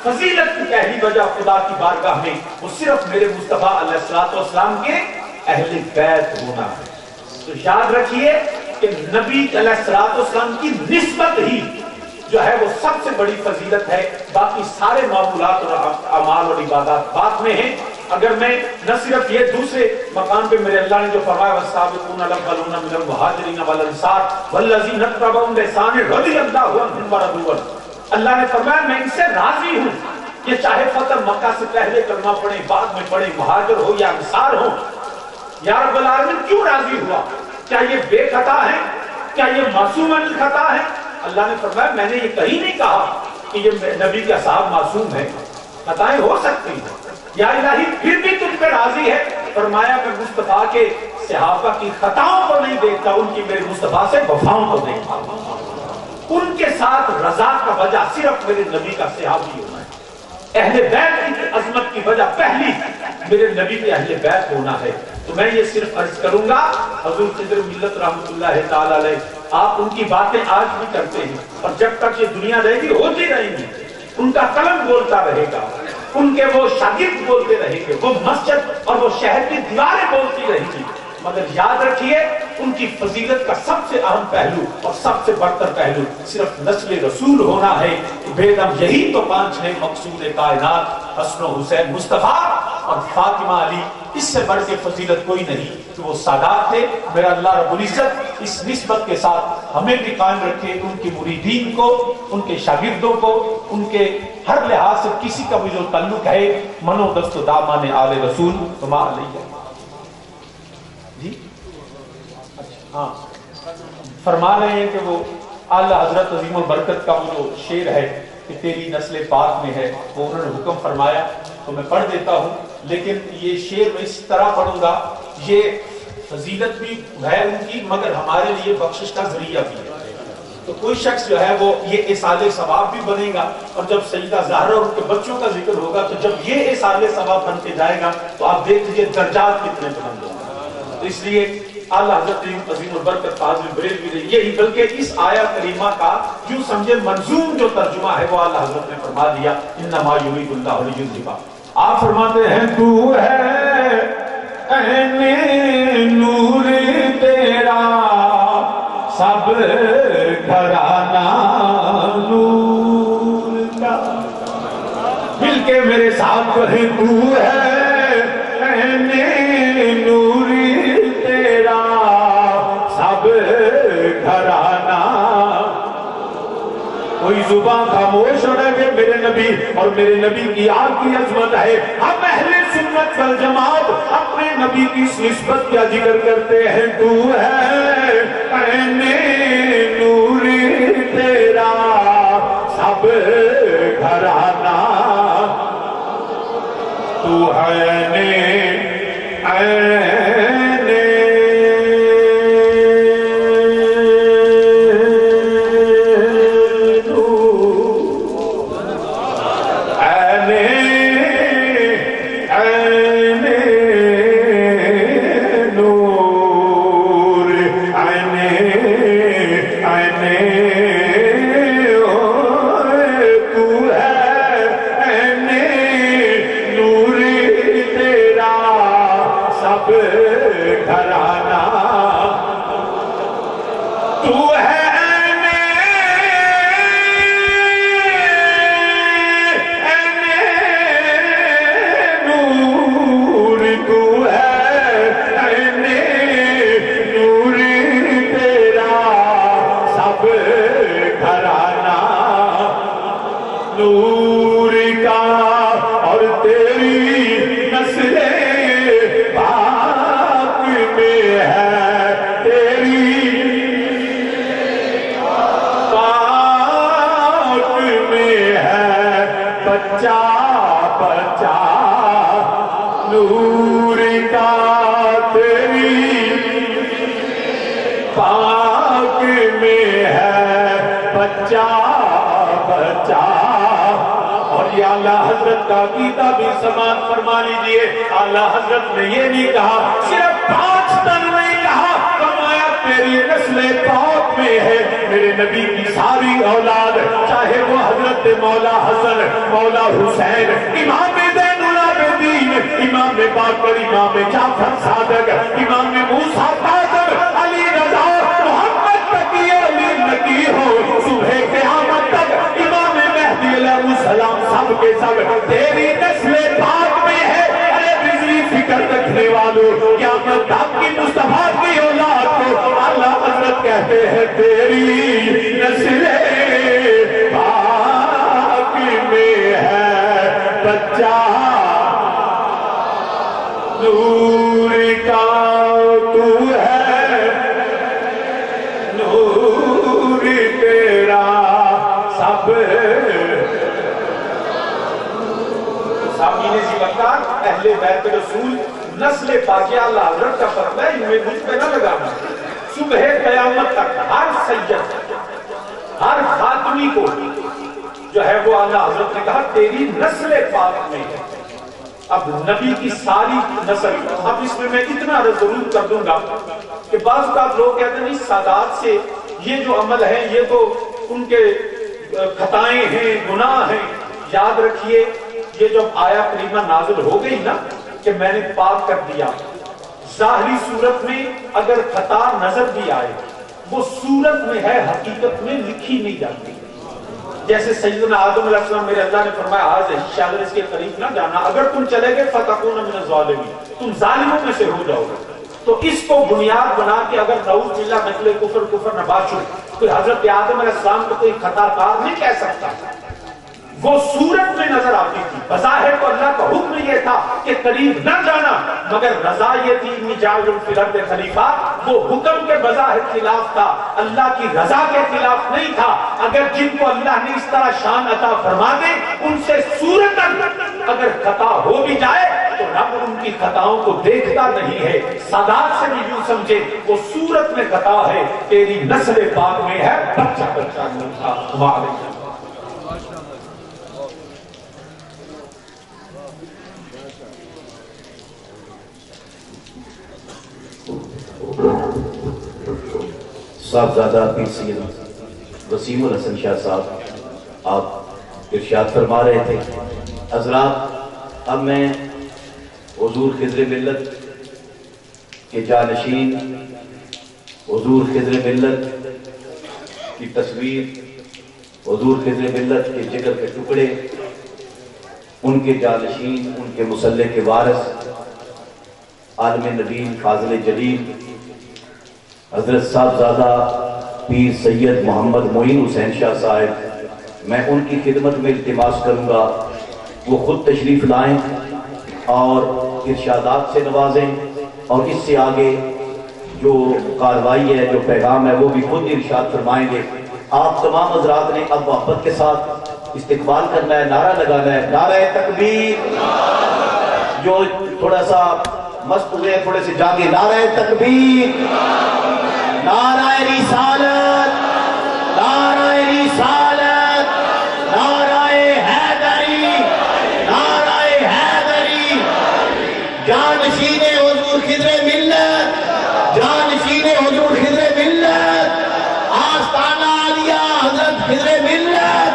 فضیلت کی پہلی وجہ خدا کی بارگاہ میں وہ صرف میرے مصطفیٰ علیہ السلام کے اہل بیت ہونا ہے۔ تو یاد رکھیے کہ نبی علیہ السلام کی نسبت ہی جو ہے وہ سب سے بڑی فضیلت ہے، باقی سارے معمولات اور اعمال اور عبادات بعد میں ہیں۔ اگر میں نہ صرف یہ دوسرے مقام پہ میرے اللہ نے جو فرمایا والسابقون الاولون من المہاجرین والانصار والذین اتبعوہم بإحسان رضی اللہ عنہم ورضوا عنہ، اللہ نے فرمایا میں ان سے راضی ہوں کہ چاہے فتح مکہ سے پہلے کلمہ پڑھیں بعد میں پڑھیں، مہاجر ہو یا انصار ہو۔ یا رب العالمین کیوں راضی ہوا؟ کیا یہ بے خطا ہے؟ کیا یہ معصوم خطا ہے؟ اللہ نے فرمایا میں نے یہ کہیں نہیں کہا کہ یہ نبی کے اصحاب معصوم ہیں، خطائیں ہو سکتی ہیں، یا الہی پھر بھی تم پہ راضی ہے۔ فرمایا کہ مصطفیٰ کے صحابہ کی خطاؤں کو نہیں دیکھتا، ان کی میرے مصطفیٰ سے وفاؤں کو دیکھتا، ان کے ساتھ رضا کا وجہ صرف میرے نبی کا صحابی ہونا ہے۔ اہل بیت کی عظمت کی وجہ پہلی میرے نبی کے اہل بیت ہونا ہے۔ تو میں یہ صرف عرض کروں گا، حضور خضر ملت رحمۃ اللہ تعالی علیہ آپ ان کی باتیں آج بھی کرتے ہیں، اور جب تک یہ دنیا رہے گی ہوتی رہیں گی، ان کا قلم بولتا رہے گا، ان کے وہ شاگرد بولتے رہیں گے، وہ مسجد اور وہ شہر کی دیواریں بولتی رہیں گی، مگر یاد رکھیے ان کی فضیلت کا سب سے اہم پہلو اور سب سے برتر پہلو صرف نسل رسول ہونا ہے۔ بیدم یہی تو پانچ ہے مقصود کائنات، حسن و حسین مصطفیٰ اور فاطمہ علی، اس سے بڑھ کے فضیلت کوئی نہیں کہ وہ سادات تھے۔ میرا اللہ رب العزت اس نسبت کے ساتھ ہمیں بھی قائم رکھے، ان کی مریدین کو، ان کے شاگردوں کو، ان کے ہر لحاظ سے کسی کا بھی جو تعلق ہے منو دست و دامان آل رسول وما علیہ جی ہاں فرما رہے ہیں کہ وہ اعلیٰ حضرت عظیم البرکت کا وہ جو شعر ہے کہ تیری نسل پاک میں ہے، وہ انہوں نے حکم فرمایا تو میں پڑھ دیتا ہوں، لیکن یہ شعر میں اس طرح پڑھوں گا، یہ فضیلت بھی ہے ان کی مگر ہمارے لیے بخشش کا ذریعہ بھی ہے۔ تو کوئی شخص جو ہے وہ یہ احسان ثواب بھی بنے گا، اور جب سیدہ زہرا اور ان کے بچوں کا ذکر ہوگا تو جب یہ احسان ثواب بن کے جائے گا تو آپ دیکھ لیجیے درجات کتنے بلند ہوں گے۔ تو اس لیے اعلیٰ حضرت عظیم البرکت فاضل بریلوی نے یہی بلکہ اس آیہ کریمہ کا یوں سمجھے منظوم جو ترجمہ ہے وہ اعلیٰ حضرت نے فرما دیا، انما یرید اللہ لیذھب۔ آپ فرماتے ہیں تو ہے عین نور تیرا سب گھرانہ نور کا، مل کے میرے ساتھ کہیں تو ہے عین نور تیرا سب گھرانہ، کوئی زبان خاموش ہونا کہ میرے نبی اور میرے نبی کی آپ کی عظمت ہے۔ ہم اہل سنت والجماعت اپنے نبی کی اس نسبت کیا ذکر کرتے ہیں، تو ہے عین نور تیرا سب گھرانہ، تو عین نور پاک میں ہے بچہ بچہ. اور یہ اعلیٰ حضرت کا عقیدہ بھی سماعت فرما لیجئے. اعلیٰ حضرت نے یہ نہیں کہا صرف 5 تن نہیں کہا، فرمایا تیری نسل پاک میں ہے میرے نبی کی ساری اولاد، چاہے وہ حضرت مولا حسن، مولا حسین، امام زین العابدین، امام باقر، امام جعفر صادق، امام موسیٰ کاظم، علی رضا، محمد تقی، علی نقی ہو، صبح قیامت تک امام مہدی علیہ السلام سب کے سب تیری نسل پاک میں ہے. ارے بجلی فکر رکھنے والوں، قیامت تک کی مصطفیٰ کی اولاد کو اللہ حضرت کہتے ہیں تیری نسل پاک میں ہے بچہ نور کا تو ہے، نور تیرا سب. سامعین زیوکار، اہل بیت رسول نسل پاکیہ اللہ حضرت کا فرق ہے، ان میں مجھ پہ نہ لگانا. صبح قیامت تک ہر سید، ہر خاتمی کو جو ہے وہ اللہ حضرت نے کہا تیری نسل پاک میں ہے. اب نبی کی ساری نسل، اب اس میں اتنا ضرور کر دوں گا کہ بعض اوقات لوگ کہتے ہیں سادات سے یہ جو عمل ہے یہ تو ان کے خطائیں ہیں، گناہ ہیں. یاد رکھیے یہ جب آیا کریمہ نازل ہو گئی نا کہ میں نے پاک کر دیا، ظاہری صورت میں اگر خطا نظر بھی آئے وہ صورت میں ہے، حقیقت میں لکھی نہیں جاتی. جیسے سیدنا آدم علیہ السلام میرے اللہ نے فرمایا آج شاگر اس کے قریب نہ جانا، اگر تم چلے گئے فتکون من الظالمین، تم ظالموں میں سے ہو جاؤ گے. تو اس کو بنیاد بنا کے اگر نعوذ باللہ نقل کفر نبات شد، کوئی حضرت آدم علیہ السلام کو کوئی خطا کار نہیں کہہ سکتا. وہ صورت میں نظر آتی تھی، بظاہر تو اللہ کا حکم یہ تھا کہ قریب نہ جانا، مگر رضا یہ تھی انی جاعل فی الارض خلیفہ، وہ حکم کے بظاہر خلاف تھا، اللہ کی رضا کے خلاف نہیں تھا. اگر جن کو اللہ نے اس طرح شان عطا فرما دے ان سے صورتاً اگر خطا ہو بھی جائے تو رب ان کی خطاؤں کو دیکھتا نہیں ہے. سادات سے بھی یوں سمجھے وہ صورت میں خطا ہے، تیری نسل پاک میں ہے بچہ بچہ موسیٰ وعلیہ. صاحبزادہ پیر سید وسیم الحسن شاہ صاحب آپ ارشاد فرما رہے تھے. حضرات اب میں حضور خضر ملت کے جانشین، حضور خضر ملت کی تصویر، حضور خضر ملت کے جگر کے ٹکڑے، ان کے جانشین، ان کے مسلح کے وارث، عالم نبیل فاضل جلیل حضرت صاحبزادہ پیر سید محمد معین حسین شاہ صاحب، میں ان کی خدمت میں التماس کروں گا وہ خود تشریف لائیں اور ارشادات سے نوازیں، اور اس سے آگے جو کاروائی ہے، جو پیغام ہے، وہ بھی خود ارشاد فرمائیں گے. آپ تمام حضرات نے اب محبت کے ساتھ استقبال کرنا ہے، نعرہ لگانا ہے، نعرہ تکبیر. جو تھوڑا سا مست ہوئے ہیں تھوڑے سے جاگے، نعرہ تکبیر، نعرہ رسالت، نعرہ رسالت، نعرہ حیدری، نعرہ حیدری. جانشین حضور خضر ملت، جانشین حضور خضر ملت، آستانہ عالیہ حضرت خضر ملت،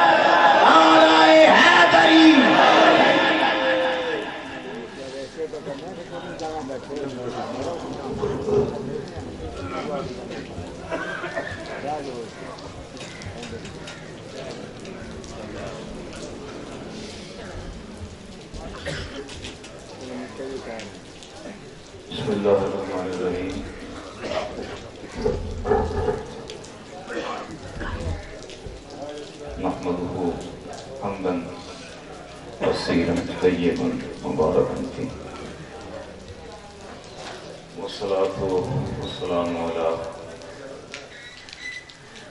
نعرہ حیدری. بسم اللہ الرحمن الرحیم. نحمده حمدا کثیرا طیبا مبارکا فیہ، والصلاة والسلام علی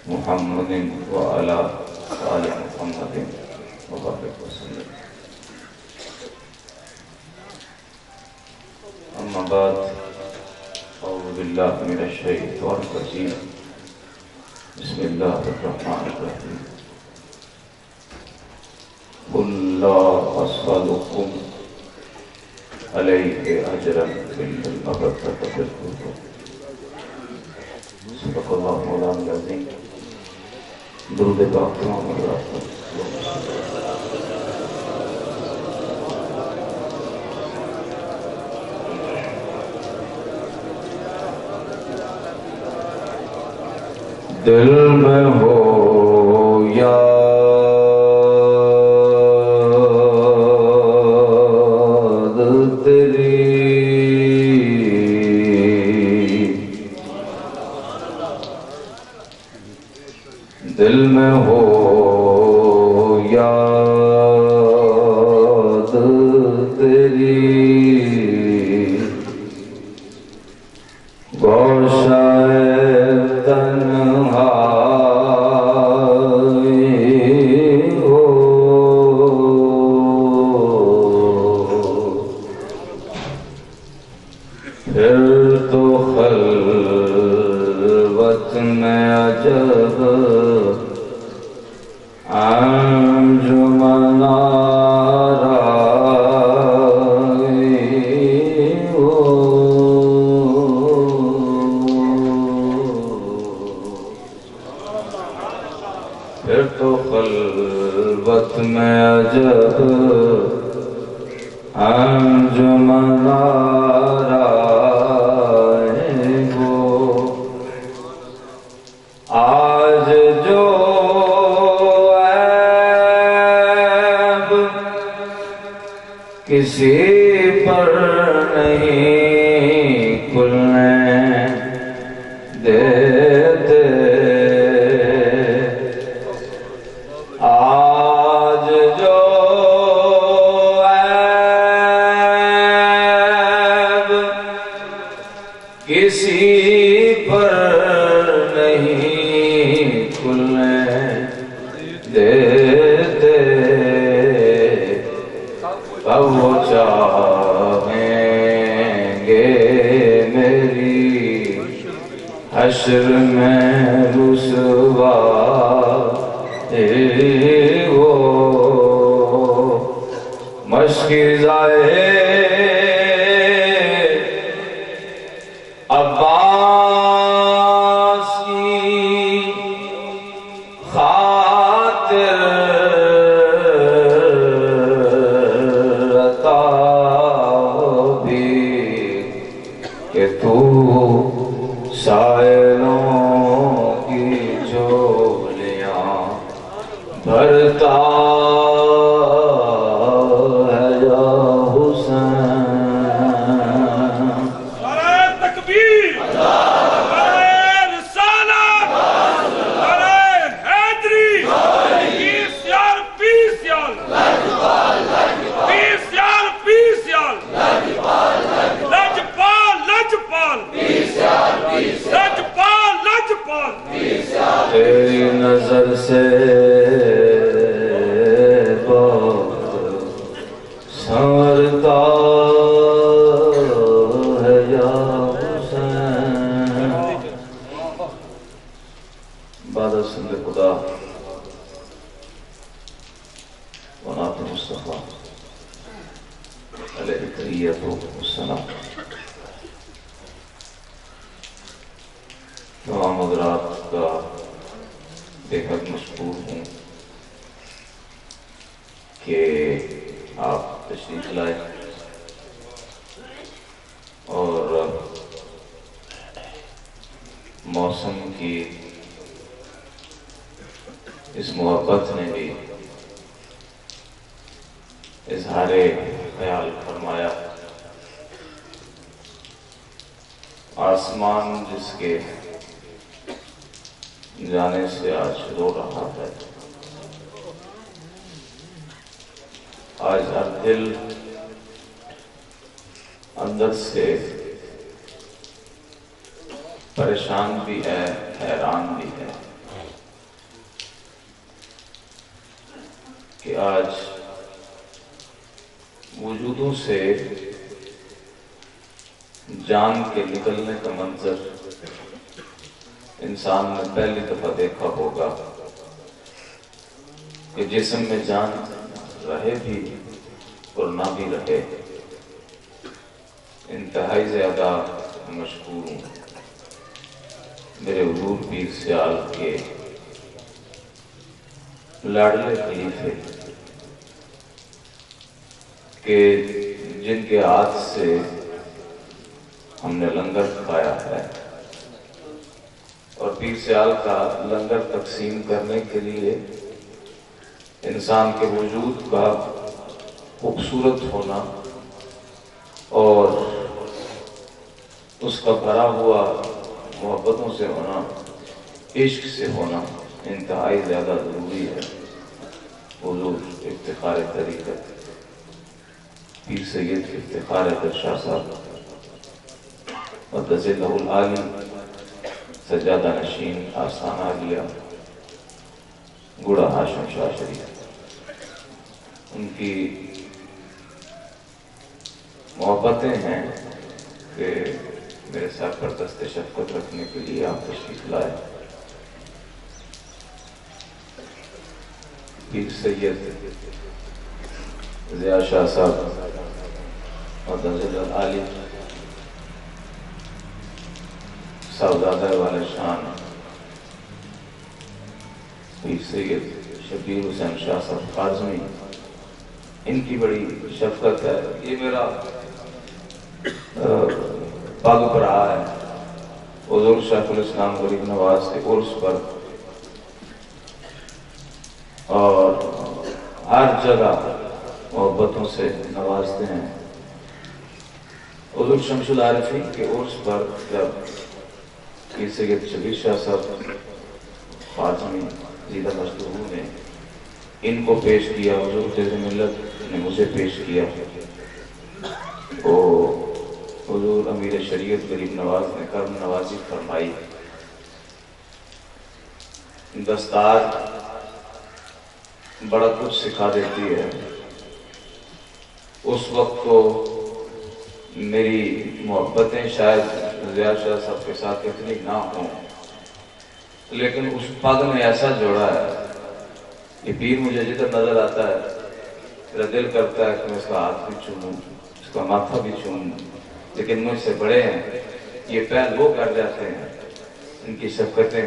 محمد وعلی آل محمد وبارک وسلم. اما بعد، اعوذ باللہ من الشیطان الرجیم بسم اللہ الرحمن الرحیم قل لا اسألکم علیہ اجرا الا المودۃ فی القربى صدق اللہ مولانا العظیم درود پاک تمام حضرات پر دل میں ہو یاد تیری دل میں ہو یاد تیری گوشائے پھر تو خلوت میں عجب انجمن آرائے ہو آج جو عیب کسی پر نہیں کھلنے دیتے آج جو عیب کسی پر نہیں کھلنے دیتے اب وہ چاہیں گے میری حشر میں رسوا وہ مشکزائے عباس کی خاطر عطا بھی کہ تو سائلوں کی جھولیاں بھرتا ہے یا حسین نعرہ تکبیر نعرہ رسالت نعرہ حیدری پیس یار پیس یار پیس یار پیس یار لجپال لجپال لجپال لجپال تیری نظر سے سنورتا ہے یا حسین بعد سند خدا ونات مصطفیٰ علیہ تحیت السلام تمام حضرات کا بے حد مشکور ہوں کہ آپ تشریف لائے اور موسم کی اس محبت نے بھی اظہار خیال فرمایا آسمان جس کے جانے سے آج رو رہا ہے آج ہر دل اندر سے پریشان بھی ہے حیران بھی ہے کہ آج وجودوں سے جان کے نکلنے کا منظر انسان نے پہلی دفعہ دیکھا ہوگا کہ جسم میں جان رہے بھی اور نہ بھی رہے۔ انتہائی زیادہ مشکور ہوں میرے حضور پیر سیال کے لاڈلے خلیفے کہ جن کے ہاتھ سے ہم نے لنگر کھایا ہے، اور پیر سیال کا لنگر تقسیم کرنے کے لیے انسان کے وجود کا خوبصورت ہونا اور اس کا بھرا ہوا محبتوں سے ہونا، عشق سے ہونا انتہائی زیادہ ضروری ہے۔ حضور افتخار طریقت پیر سید افتخار حیدر شاہ صاحب مقدس اللہ العالی سجادہ نشین آستانہ عالیہ گڑا ہاشم شاہ شریف، ان کی محبتیں ہیں کہ میرے سر پر دست شفقت رکھنے کے لیے آپ تشریف لائے۔ پیر سید ضیاء شاہ صاحب مقدس اللہ العالی صاحبزادہ والے شان پیر سید شبیر حسین شاہ صاحب قاظمی، ان کی بڑی شفقت ہے۔ یہ میرا پگ پر رہا ہے حضور شیخ الاسلام غریب نواز کے عرس پر، اور ہر جگہ محبتوں سے نوازتے ہیں۔ حضور شمس العارفین کے عرس پر جب پیر سید شبیر شاہ صاحب قاظمی زیدہ مجدہو نے ان کو پیش کیا، حضور خضر ملت نے مجھے پیش کیا، تو حضور امیر شریعت غریب نواز نے کرم نوازی فرمائی۔ دستار بڑا کچھ سکھا دیتی ہے۔ اس وقت تو میری محبتیں شاید ضیاء شاہ صاحب کے ساتھ اتنی نہ ہوں، لیکن اس پگ نے ایسا جوڑا ہے کہ پیر مجھے جدھر نظر آتا ہے میرا دل کرتا ہے کہ میں اس کا ہاتھ بھی چوموں، اس کا ماتھا بھی چوموں، لیکن مجھ سے بڑے ہیں، یہ پہل وہ کر جاتے ہیں، ان کی شفقتیں۔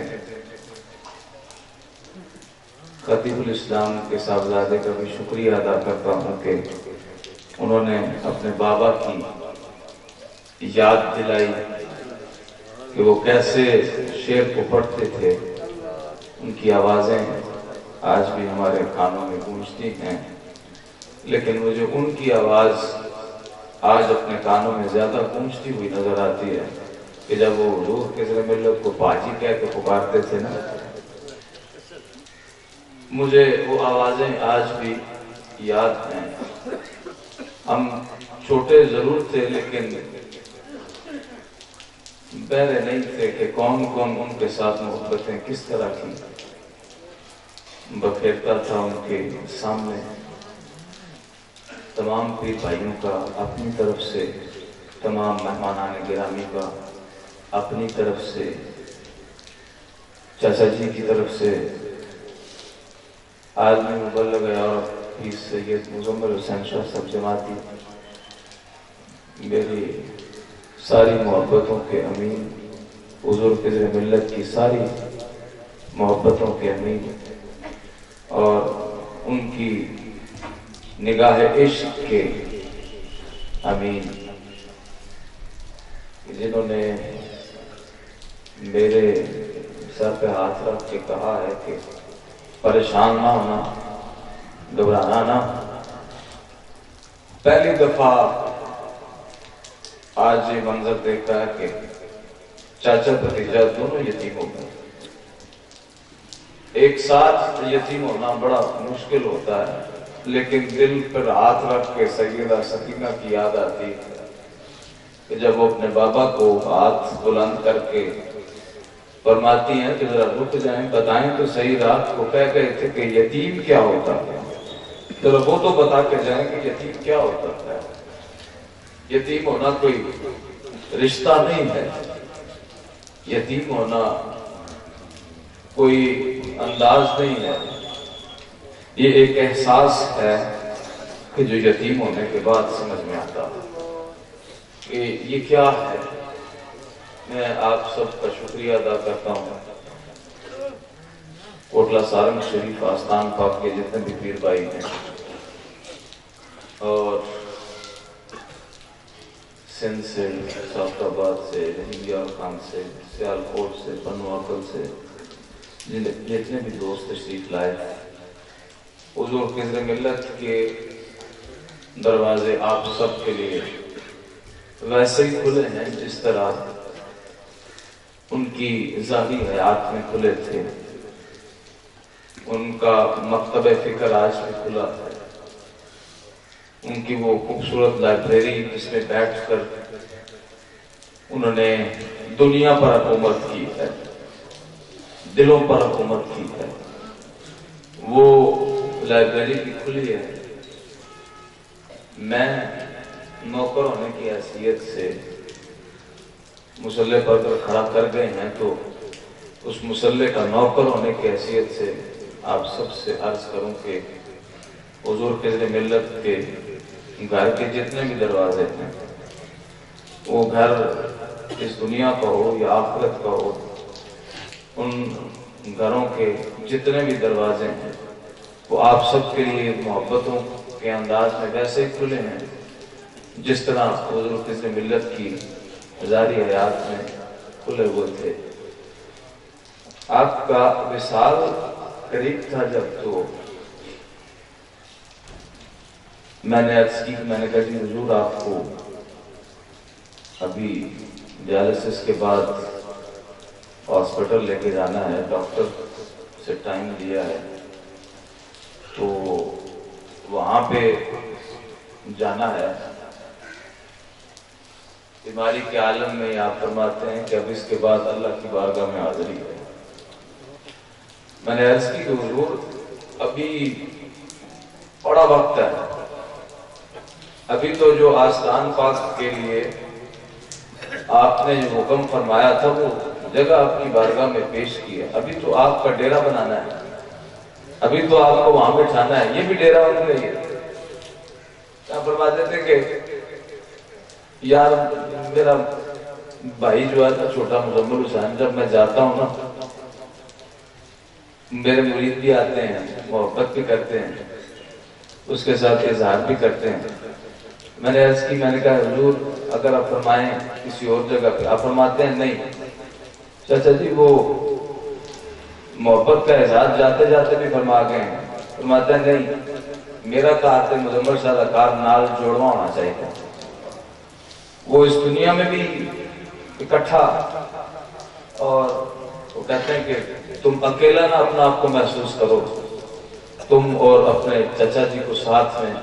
خطیب الاسلام کے صاحبزادے کا بھی شکریہ ادا کرتا ہوں کہ انہوں نے اپنے بابا کی یاد دلائی کہ وہ کیسے شعر کو پڑھتے تھے۔ ان کی آوازیں آج بھی ہمارے کانوں میں گونجتی ہیں، لیکن مجھے ان کی آواز آج اپنے کانوں میں زیادہ گونجتی ہوئی نظر آتی ہے کہ جب وہ حضور خضر ملت کو باجی کہہ کے پکارتے تھے نا، مجھے وہ آوازیں آج بھی یاد ہیں۔ ہم چھوٹے ضرور تھے لیکن بہرے نہیں تھے کہ کون کون ان کے ساتھ محبتیں کس طرح کی بکھیرتا تھا ان کے سامنے۔ تمام پیر بھائیوں کا اپنی طرف سے، تمام مہمانان گرامی کا اپنی طرف سے، چاچا جی کی طرف سے، عالمی مبلغ اور پیر سید مزمل حسین شاہ صاحب جماعتی، میری ساری محبتوں کے امین، حضور خضر ملت کی ساری محبتوں کے امین، اور ان کی نگاہ عشق کے امین، جنہوں نے میرے سر پہ ہاتھ رکھ کے کہا ہے کہ پریشان نہ ہونا، گھبرانا نہ۔ پہلی دفعہ آج یہ منظر دیکھتا ہے کہ چاچا بھتیجا دونوں یتیم ہو گئے۔ ایک ساتھ یتیم ہونا بڑا مشکل ہوتا ہے، لیکن دل پر ہاتھ رکھ کے سیدہ سکینہ کی یاد آتی ہے کہ جب وہ اپنے بابا کو ہاتھ بلند کر کے فرماتی ہیں کہ ذرا رک جائیں، بتائیں تو صحیح، رات کو کہہ گئے تھے کہ یتیم کیا ہوتا ہے، ذرا وہ تو بتا کے جائیں کہ یتیم کیا ہوتا ہے۔ یتیم ہونا کوئی رشتہ نہیں ہے، یتیم ہونا کوئی انداز نہیں ہے، یہ ایک احساس ہے کہ جو یتیم ہونے کے بعد سمجھ میں آتا کہ یہ کیا ہے۔ میں آپ سب کا شکریہ ادا کرتا ہوں، کوٹلہ سارنگ شریف آستان پاک کے جتنے بھی پیر بھائی ہیں، اور سندھ سے، سافت آباد سے، ہنگیار خان سے، سیالکوٹ سے، بنو عقل سے جتنے بھی دوست تشریف لائے، حضور خضر ملت کے دروازے آپ سب کے لیے ویسے ہی کھلے ہیں جس طرح ان کی ظاہری حیات میں کھلے تھے۔ ان کا مکتبہ فکر آج بھی کھلا ہے، ان کی وہ خوبصورت لائبریری جس میں بیٹھ کر انہوں نے دنیا پر حکومت کی ہے، دلوں پر حکومت کی ہے، وہ لائبریری بھی کھلی ہے۔ میں نوکر ہونے کی حیثیت سے مسلح پر اگر کھڑا کر گئے ہیں تو اس مسلح کا نوکر ہونے کی حیثیت سے آپ سب سے عرض کروں کہ حضور خضر ملت کے گھر کے جتنے بھی دروازے ہیں، وہ گھر اس دنیا کا ہو یا آخرت کا ہو، ان گھروں کے جتنے بھی دروازے ہیں وہ آپ سب کے لیے محبتوں کے انداز میں ویسے ہی کھلے ہیں جس طرح حضور خضر ملت کی ظاہری حیات میں کھلے ہوئے تھے۔ آپ کا وصال قریب تھا جب تو میں نے عرض کی، میں نے کہا جی حضور آپ کو ابھی ڈیالسس کے بعد ہاسپٹل لے کے جانا ہے، ڈاکٹر سے ٹائم لیا ہے تو وہاں پہ جانا ہے۔ بیماری کے عالم میں آپ فرماتے ہیں کہ اب اس کے بعد اللہ کی بارگاہ میں حاضری ہے۔ میں نے عرض کی کہ حضور ابھی بڑا وقت ہے، ابھی تو جو آستان پاک کے لیے آپ نے جو حکم فرمایا تھا وہ جگہ آپ کی بارگاہ میں پیش کی ہے، ابھی تو آپ کا ڈیرا بنانا ہے، ابھی تو آپ کو وہاں بٹھانا ہے، یہ بھی ڈیرا بن گئی ہے۔ کیا فرماتے تھے کہ یار میرا بھائی جو ہے نا چھوٹا مزمل حسین، جب میں جاتا ہوں نا میرے مرید بھی آتے ہیں، محبت بھی کرتے ہیں، اس کے ساتھ اظہار بھی کرتے ہیں۔ میں نے عرض کی، میں نے کہا حضور اگر آپ فرمائیں کسی اور جگہ پہ، آپ فرماتے ہیں نہیں چچا جی وہ محبت کا اظہار جاتے جاتے بھی فرما گئے ہیں، فرماتے ہیں نہیں میرا کار تے مزمل صاحب کا کار نال جوڑوا ہونا چاہیے تھا، وہ اس دنیا میں بھی اکٹھا، اور وہ کہتے ہیں کہ تم اکیلا نہ اپنا آپ کو محسوس کرو، تم اور اپنے چچا جی کو ساتھ میں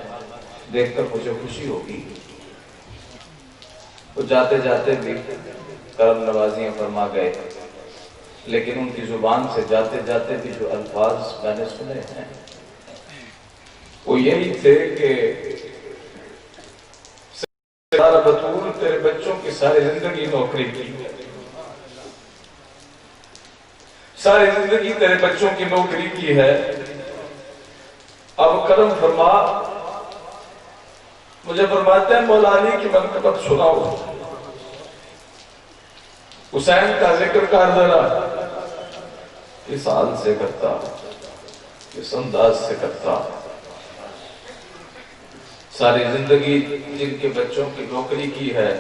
دیکھ کر مجھے خوشی ہوگی۔ وہ جاتے جاتے بھی کرم نوازیاں فرما گئے، لیکن ان کی زبان سے جاتے جاتے بھی جو الفاظ میں نے سنے ہیں وہ یہی تھے کہ سارا بطول تیرے بچوں کی ساری زندگی نوکری کی، ساری زندگی تیرے بچوں کی نوکری کی ہے، اب کرم فرما۔ مجھے فرماتے ہیں مولا علی کی منقبت سناؤ، حسین کا ذکر کر ذرا، کس حال سے کرتا، کس انداز سے کرتا، ساری زندگی جن کے بچوں کی نوکری کی ہے۔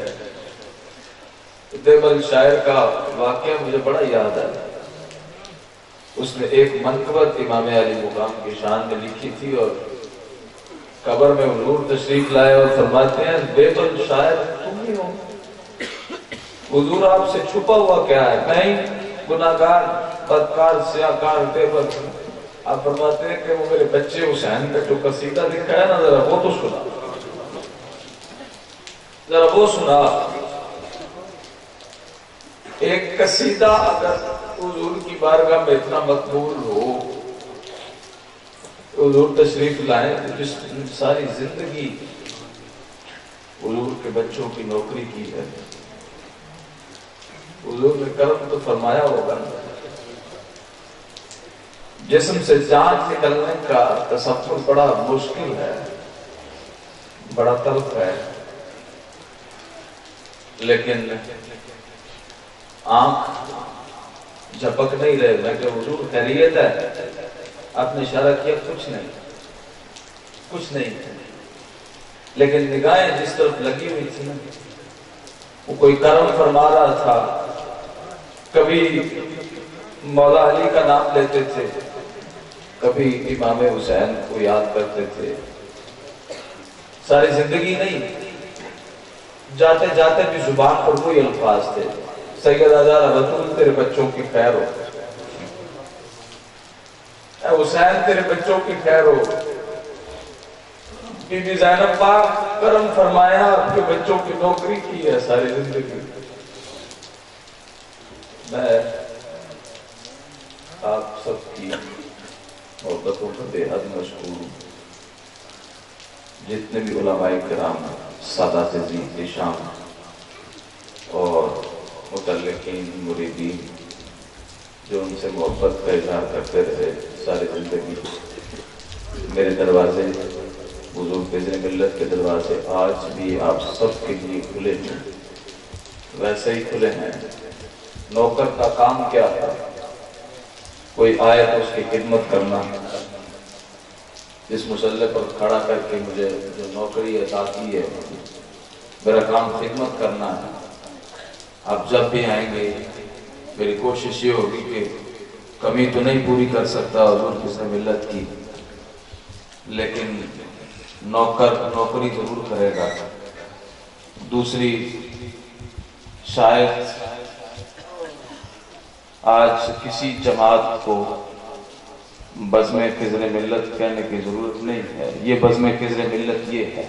دیوبند شاعر کا واقعہ مجھے بڑا یاد ہے، اس نے ایک منقبت امام علی مقام کی شان میں لکھی تھی، اور قبر میں حضور تشریف لائے اور فرماتے ہیں دیوبند شاعر تم ہی ہو، حضور آپ سے چھپا ہوا کیا ہے، میں ہی گناہگار بدکار سیاہکار دیوبند۔ آپ فرماتے ہیں کہ وہ میرے بچے حسین کا جو قصیدہ لکھا ہے نا ذرا وہ تو سنا، ذرا وہ سنا۔ ایک قصیدہ اگر حضور کی بارگاہ میں اتنا مقبول ہو، حضور تشریف لائیں تو جس ساری زندگی حضور کے بچوں کی نوکری کی ہے، حضور نے کرم تو فرمایا ہوگا، جسم سے جان نکلنے کا تصور بڑا مشکل ہے، بڑا تلخ ہے، لیکن آنکھ جھپک نہیں رہے میں کہ حضور خیریت ہے، آپ نے اشارہ کیا کچھ نہیں، لیکن نگاہیں جس طرف لگی ہوئی تھی نا، وہ کوئی کرم فرما رہا تھا۔ کبھی مولا علی کا نام لیتے تھے، کبھی امام حسین کو یاد کرتے تھے، ساری زندگی نہیں، جاتے جاتے بھی زبان پر وہی الفاظ تھے، سید آزار بطول تیرے بچوں کی خیر ہو، اے حسین تیرے بچوں کی خیر ہو، بی بی زینب پاک کرم فرمایا آپ کے بچوں کی نوکری کی ہے ساری زندگی۔ میں آپ سب کی محبتوں پر بے حد مشکور ہوں، جتنے بھی علماء کرام، سادات شام اور متعلقین مریدین جو ان سے محبت کا اظہار کرتے رہے ساری زندگی، میرے دروازے حضور فیض ملت کے دروازے آج بھی آپ سب کے لیے کھلے ہیں، ویسے ہی کھلے ہیں۔ نوکر کا کام کیا ہے؟ کوئی آئے تو اس کی خدمت کرنا، اس مسلح پر کھڑا کر کے مجھے جو نوکری عطا کی ہے، میرا کام خدمت کرنا ہے۔ آپ جب بھی آئیں گے میری کوشش یہ ہوگی کہ کمی تو نہیں پوری کر سکتا حضور فیض ملت کی، لیکن نوکر نوکری ضرور کرے گا۔ دوسری، شاید آج کسی جماعت کو بزم فیض ملت کہنے کی ضرورت نہیں ہے، یہ بزم فیض ملت یہ ہے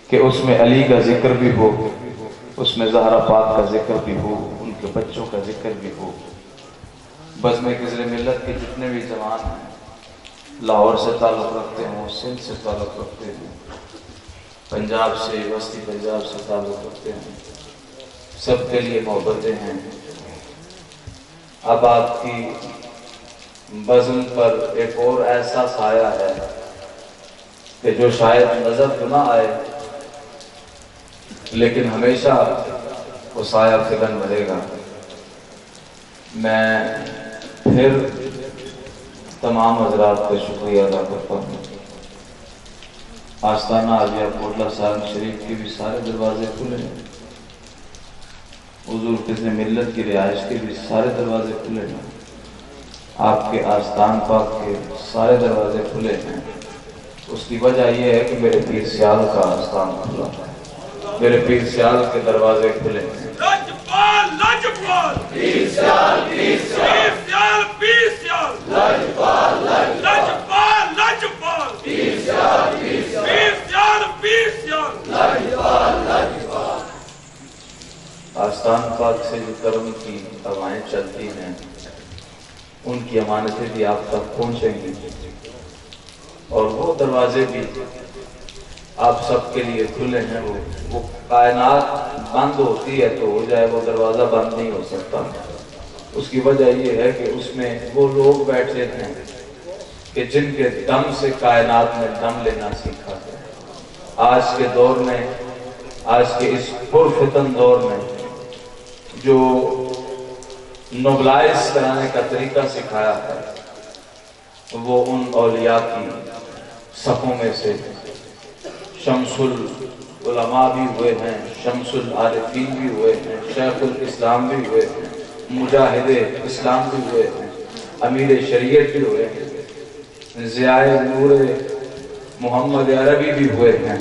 کہ اس میں علی کا ذکر بھی ہو، اس میں زہرا پاک کا ذکر بھی ہو، ان کے بچوں کا ذکر بھی ہو۔ بزم فیض ملت کے جتنے بھی جوان ہیں، لاہور سے تعلق رکھتے ہوں، سندھ سے تعلق رکھتے ہوں، پنجاب سے، وسطی پنجاب سے تعلق رکھتے ہیں، سب کے لیے محبتیں ہیں۔ اب آپ کی بزم پر ایک اور ایسا سایہ ہے کہ جو شاید نظر تو نہ آئے، لیکن ہمیشہ وہ سایہ فکن رہے گا۔ میں پھر تمام حضرات کا شکریہ ادا کرتا ہوں۔ آستانہ عالیہ کوٹلہ صاحب شریف کے بھی سارے دروازے کھلے ہیں، حضور فیض ملت کی رہائش کے بھی سارے دروازے کھلے ہیں، آپ کے آستان پاک کے سارے دروازے کھلے ہیں۔ اس کی وجہ یہ ہے کہ میرے پیر سیال کا آستان کھلا ہے، میرے پیر سیال کے دروازے کھلے ہیں۔ لاجپال لاجپال پیر سیال پیر سیال پیر سیال پیر سیال لاجپال لاجپال لاجپال پیر سیال پیر سیال پیر سیال پیر سیال لاجپال لاجپال۔ آستان پاک سے جو کرم کی ہوائیں چلتی ہیں، ان کی امانتیں بھی آپ تک پہنچیں گی، اور وہ دروازے بھی آپ سب کے لیے کھلے ہیں۔ وہ کائنات بند ہوتی ہے تو ہو جائے، وہ دروازہ بند نہیں ہو سکتا۔ اس کی وجہ یہ ہے کہ اس میں وہ لوگ بیٹھے ہیں کہ جن کے دم سے کائنات نے دم لینا سیکھا ہے۔ آج کے دور میں، آج کے اس پرفتن دور میں جو نوبلائز کرانے کا طریقہ سکھایا ہے، وہ ان اولیاء کی صفوں میں سے شمس العلماء بھی ہوئے ہیں، شمس العارفین بھی ہوئے ہیں، شیخ الاسلام بھی ہوئے ہیں، مجاہد اسلام بھی ہوئے ہیں، امیر شریعت بھی ہوئے ہیں، ضیاء نور محمد عربی بھی ہوئے ہیں۔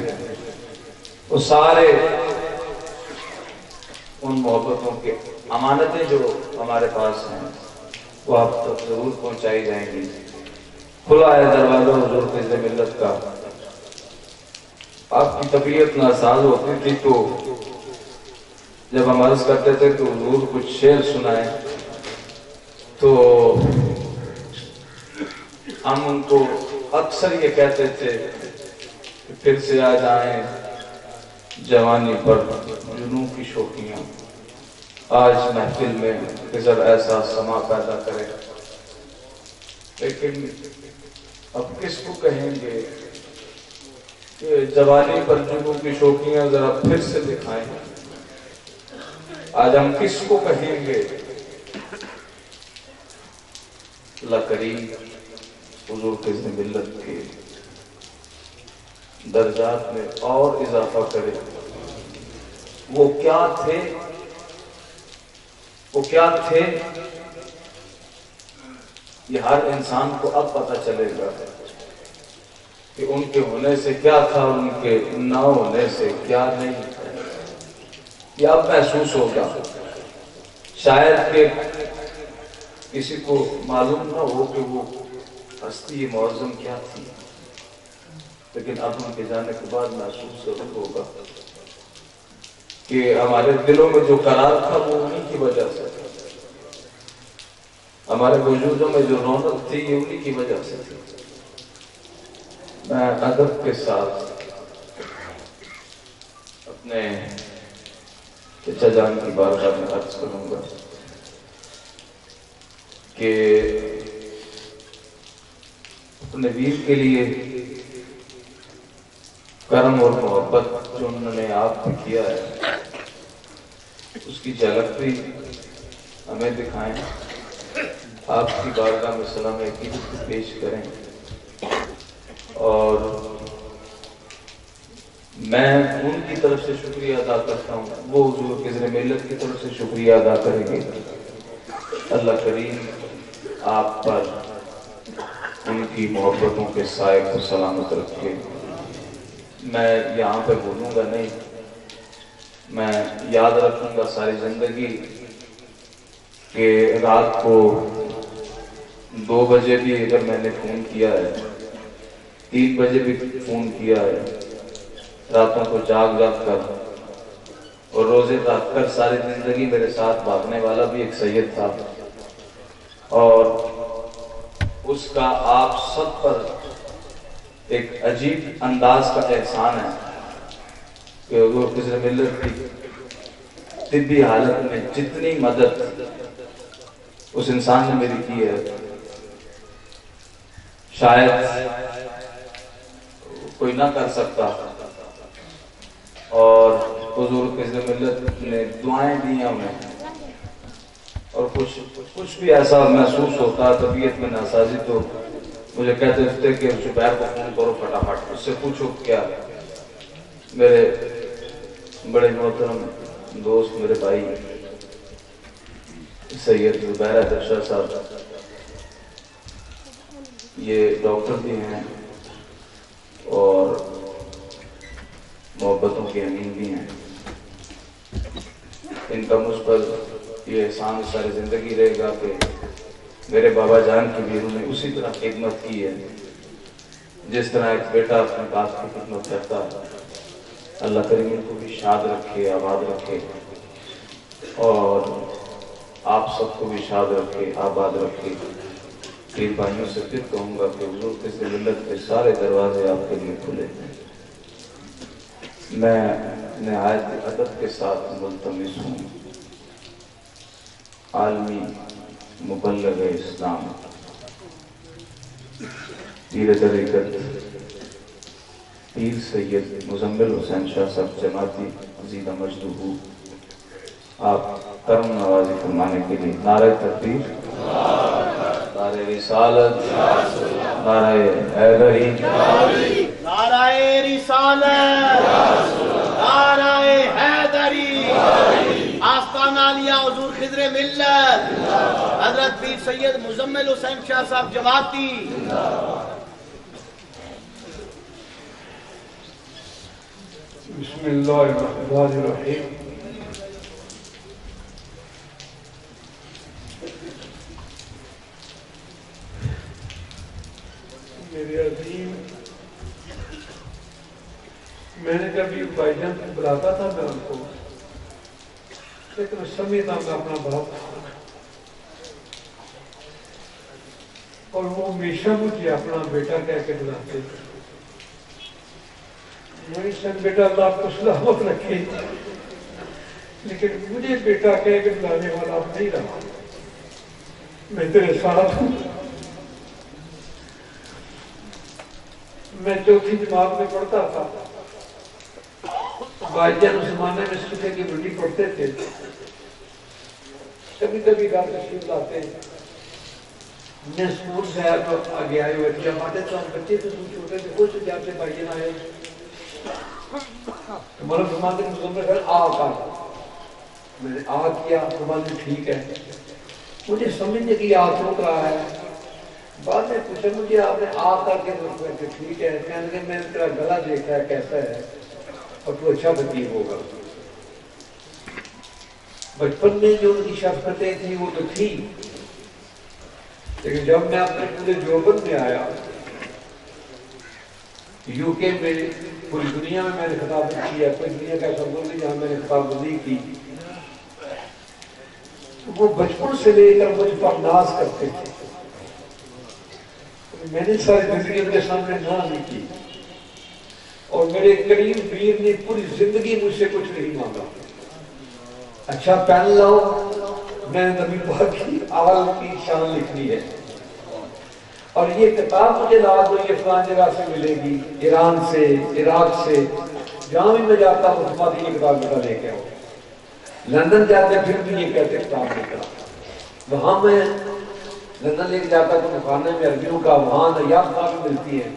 وہ سارے ان محبتوں کے امانتیں جو ہمارے پاس ہیں وہ آپ تک ضرور پہنچائی جائیں گی۔ کھلا ہے دروازہ حضور فیض ملت کا۔ آپ کی طبیعت ناساز ہوتی تھی تو جب ہم عرض کرتے تھے کہ حضور کچھ شعر سنائیں تو ہم ان کو اکثر یہ کہتے تھے کہ پھر سے آ جائیں جوانی پر جنوں کی شوقیاں، آج محفل میں خضر ایسا سما پیدا کرے، لیکن اب کس کو کہیں گے کہ جوانی پر جنوں کی شوقیاں ذرا پھر سے دکھائیں؟ آج ہم کس کو کہیں گے؟ اللہ کریم حضور فضل ملت کے درجات میں اور اضافہ کرے۔ وہ کیا تھے، وہ کیا تھے، یہ ہر انسان کو اب پتہ چلے گا کہ ان کے ہونے سے کیا تھا، ان کے نہ ہونے سے کیا نہیں تھا۔ یہ اب محسوس ہوگا۔ شاید کہ کسی کو معلوم نہ ہو کہ وہ ہستی معظم کیا تھی، لیکن اب ان کے جانے کے بعد محسوس ضرور ہوگا کہ ہمارے دلوں میں جو قرار تھا وہ انہی کی وجہ سے تھا، ہمارے وجودوں میں جو رونق تھی یہ انہی کی وجہ سے تھی۔ میں ادب کے ساتھ اپنے چچا جان کی بارگاہ میں عرض کروں گا کہ اپنے ویر کے لیے کرم اور محبت جو انہوں نے آپ پہ کیا ہے اس کی جھلک بھی ہمیں دکھائیں، آپ کی بارگاہ میں سلام عقیدت پیش کریں۔ اور میں ان کی طرف سے شکریہ ادا کرتا ہوں، وہ حضور فضل ملت کی طرف سے شکریہ ادا کریں گے۔ اللہ کریم آپ پر ان کی محبتوں کے سائے کو سلامت رکھے۔ میں یہاں پہ بولوں گا نہیں، میں یاد رکھوں گا ساری زندگی کہ رات کو 2 بجے بھی اگر میں نے فون کیا ہے، 3 بجے بھی فون کیا ہے، راتوں کو جاگ کر اور روزے رکھ کر ساری زندگی میرے ساتھ بھاگنے والا بھی ایک سید تھا، اور اس کا آپ سب پر ایک عجیب انداز کا احسان ہے کہ حضور فضل ملت کی طبی حالت میں جتنی مدد اس انسان نے میری کی ہے شاید کوئی نہ کر سکتا، اور حضور فضل ملت نے دعائیں دی ہیں انہیں، اور کچھ بھی ایسا محسوس ہوتا طبیعت میں ناسازی تو مجھے کہتے تھے کہ زبیر کو فون کرو فٹافٹ، اس سے پوچھو کیا۔ میرے بڑے محترم دوست، میرے بھائی سید زبیر حیدر شاہ صاحب، یہ ڈاکٹر بھی ہیں اور محبتوں کے امین بھی ہیں، ان کا مجھ پر یہ احسان ساری زندگی رہے گا کہ میرے بابا جان کی بھی انہوں نے اسی طرح خدمت کی ہے جس طرح ایک بیٹا اپنے باپ کی خدمت کرتا ہے۔ اللہ کریم ان کو بھی شاد رکھے، آباد رکھے، اور آپ سب کو بھی شاد رکھے، آباد رکھے۔ پیر بھائیوں سے پھر کہوں گا کہ حضور فضل ملت کے سارے دروازے آپ کے لیے کھلے ہیں۔ میں نہایت ادب کے ساتھ ملتمس ہوں عالمی مبلغ اسلام پیر طریقت پیر سید مزمل حسین شاہ صاحب جماعتی عزیزہ مجدوہ، آپ کرم نوازی فرمانے کے لیے نعرہ تکبیر، نعرہ رسالت، نعرہ حیدری، نعرہ رسالت، نعرہ حیدری، آستانہ عالیہ حضور خضر ملت حضرت پیر سید مزمل حسین شاہ صاحب جماعتی۔ بسم اللہ الرحمن الرحیم۔ میرے عظیم، میں نے جب یہ بھائی جان کو بلاتا تھا میں ان کو، لیکن اس سمجھتا میں اپنا باپ، اور وہ ہمیشہ مجھے اپنا بیٹا کہہ کے بلاتے تھے۔ میری سن بیٹا اللہ آپ کو سلامت رکھے، لیکن مجھے بیٹا کہہ کے بلانے والا اب نہیں رہا، میں تیرے ساتھ ہوں۔ میں چوتھی جماعت میں پڑھتا تھا، بھائی جان اس زمانے میں صبح کی روٹی پڑھتے تھے، کبھی کبھی گھر تشریف لاتے ہیں۔ میں اسکول سے آیا تو آگے آئے ہوئے تھے، ہمارے تو ہم بچے تو چھوٹے تھے، کچھ جب سے بھائی جان آئے ہمارا زمانے میں مزمل ہے آ کا، میں نے آ کیا، زمانے ٹھیک ہے، مجھے سمجھنے کی آ روک رہا ہے۔ بعد میں پوچھا مجھے آپ نے آ کر کے کہ ٹھیک ہے، کہنے لگے میں نے تیرا گلا دیکھا ہے کیسا ہے اور تو اچھا خطیب ہوگا۔ بچپن میں جو ان کی شفقتیں تھیں وہ تو تھی، لیکن جب میں اپنے پورے دیوبند میں آیا، یو کے میں، پوری دنیا میں نے خطاب کیا، کوئی دنیا کا ایسا ملک نہیں جہاں میں نے خطاب بندی کی، وہ بچپن سے لے کر مجھ پر ناز کرتے تھے۔ میں نے ساری زندگی ان کے سامنے نہ نہیں کی، اور میرے کریم پیر نے پوری زندگی مجھ سے کچھ نہیں مانگا۔ اچھا پین لاؤ، میں نے نبی پاک کی آل کی شان لکھنی ہے، اور یہ کتاب مجھے لا دو، یہ فلان جگہ سے ملے گی، ایران سے، عراق سے، جہاں بھی میں جاتا ہوں تمہاری یہ کتاب میرا لے کے آؤ۔ لندن جاتے پھر بھی یہ کہتے کتاب لے کر، وہاں میں لندن لے کے جاتا تو خانے میں عربیوں کا وہاں نایاب کتاب ملتی ہے،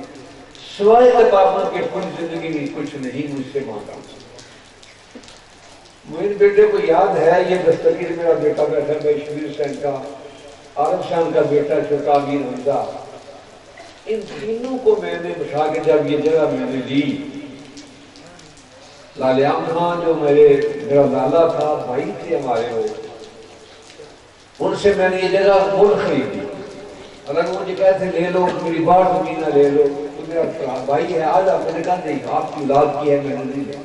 سوائے کتابوں کے پوری زندگی میں کچھ نہیں مجھ سے مانگا۔ میرے بیٹے کو یاد ہے، یہ دستگیر میرا بیٹا بیٹھا ہے شبیر حسین کا، عارف شان کا بیٹا چھوٹا امین حمزہ، ان تینوں کو میں نے بٹھا کے جب یہ جگہ میں نے لی، لالیام خان جو میرا لالا تھا، بھائی تھے ہمارے، وہ ان سے میں نے یہ جگہ مول خریدی، اگر مجھے کہتے لے لو میری بار زمینہ لے لو، تو میرا بھائی ہے آج آپ نے کہا نہیں آپ کی اولاد کی ہے میں نے نہیں لیا۔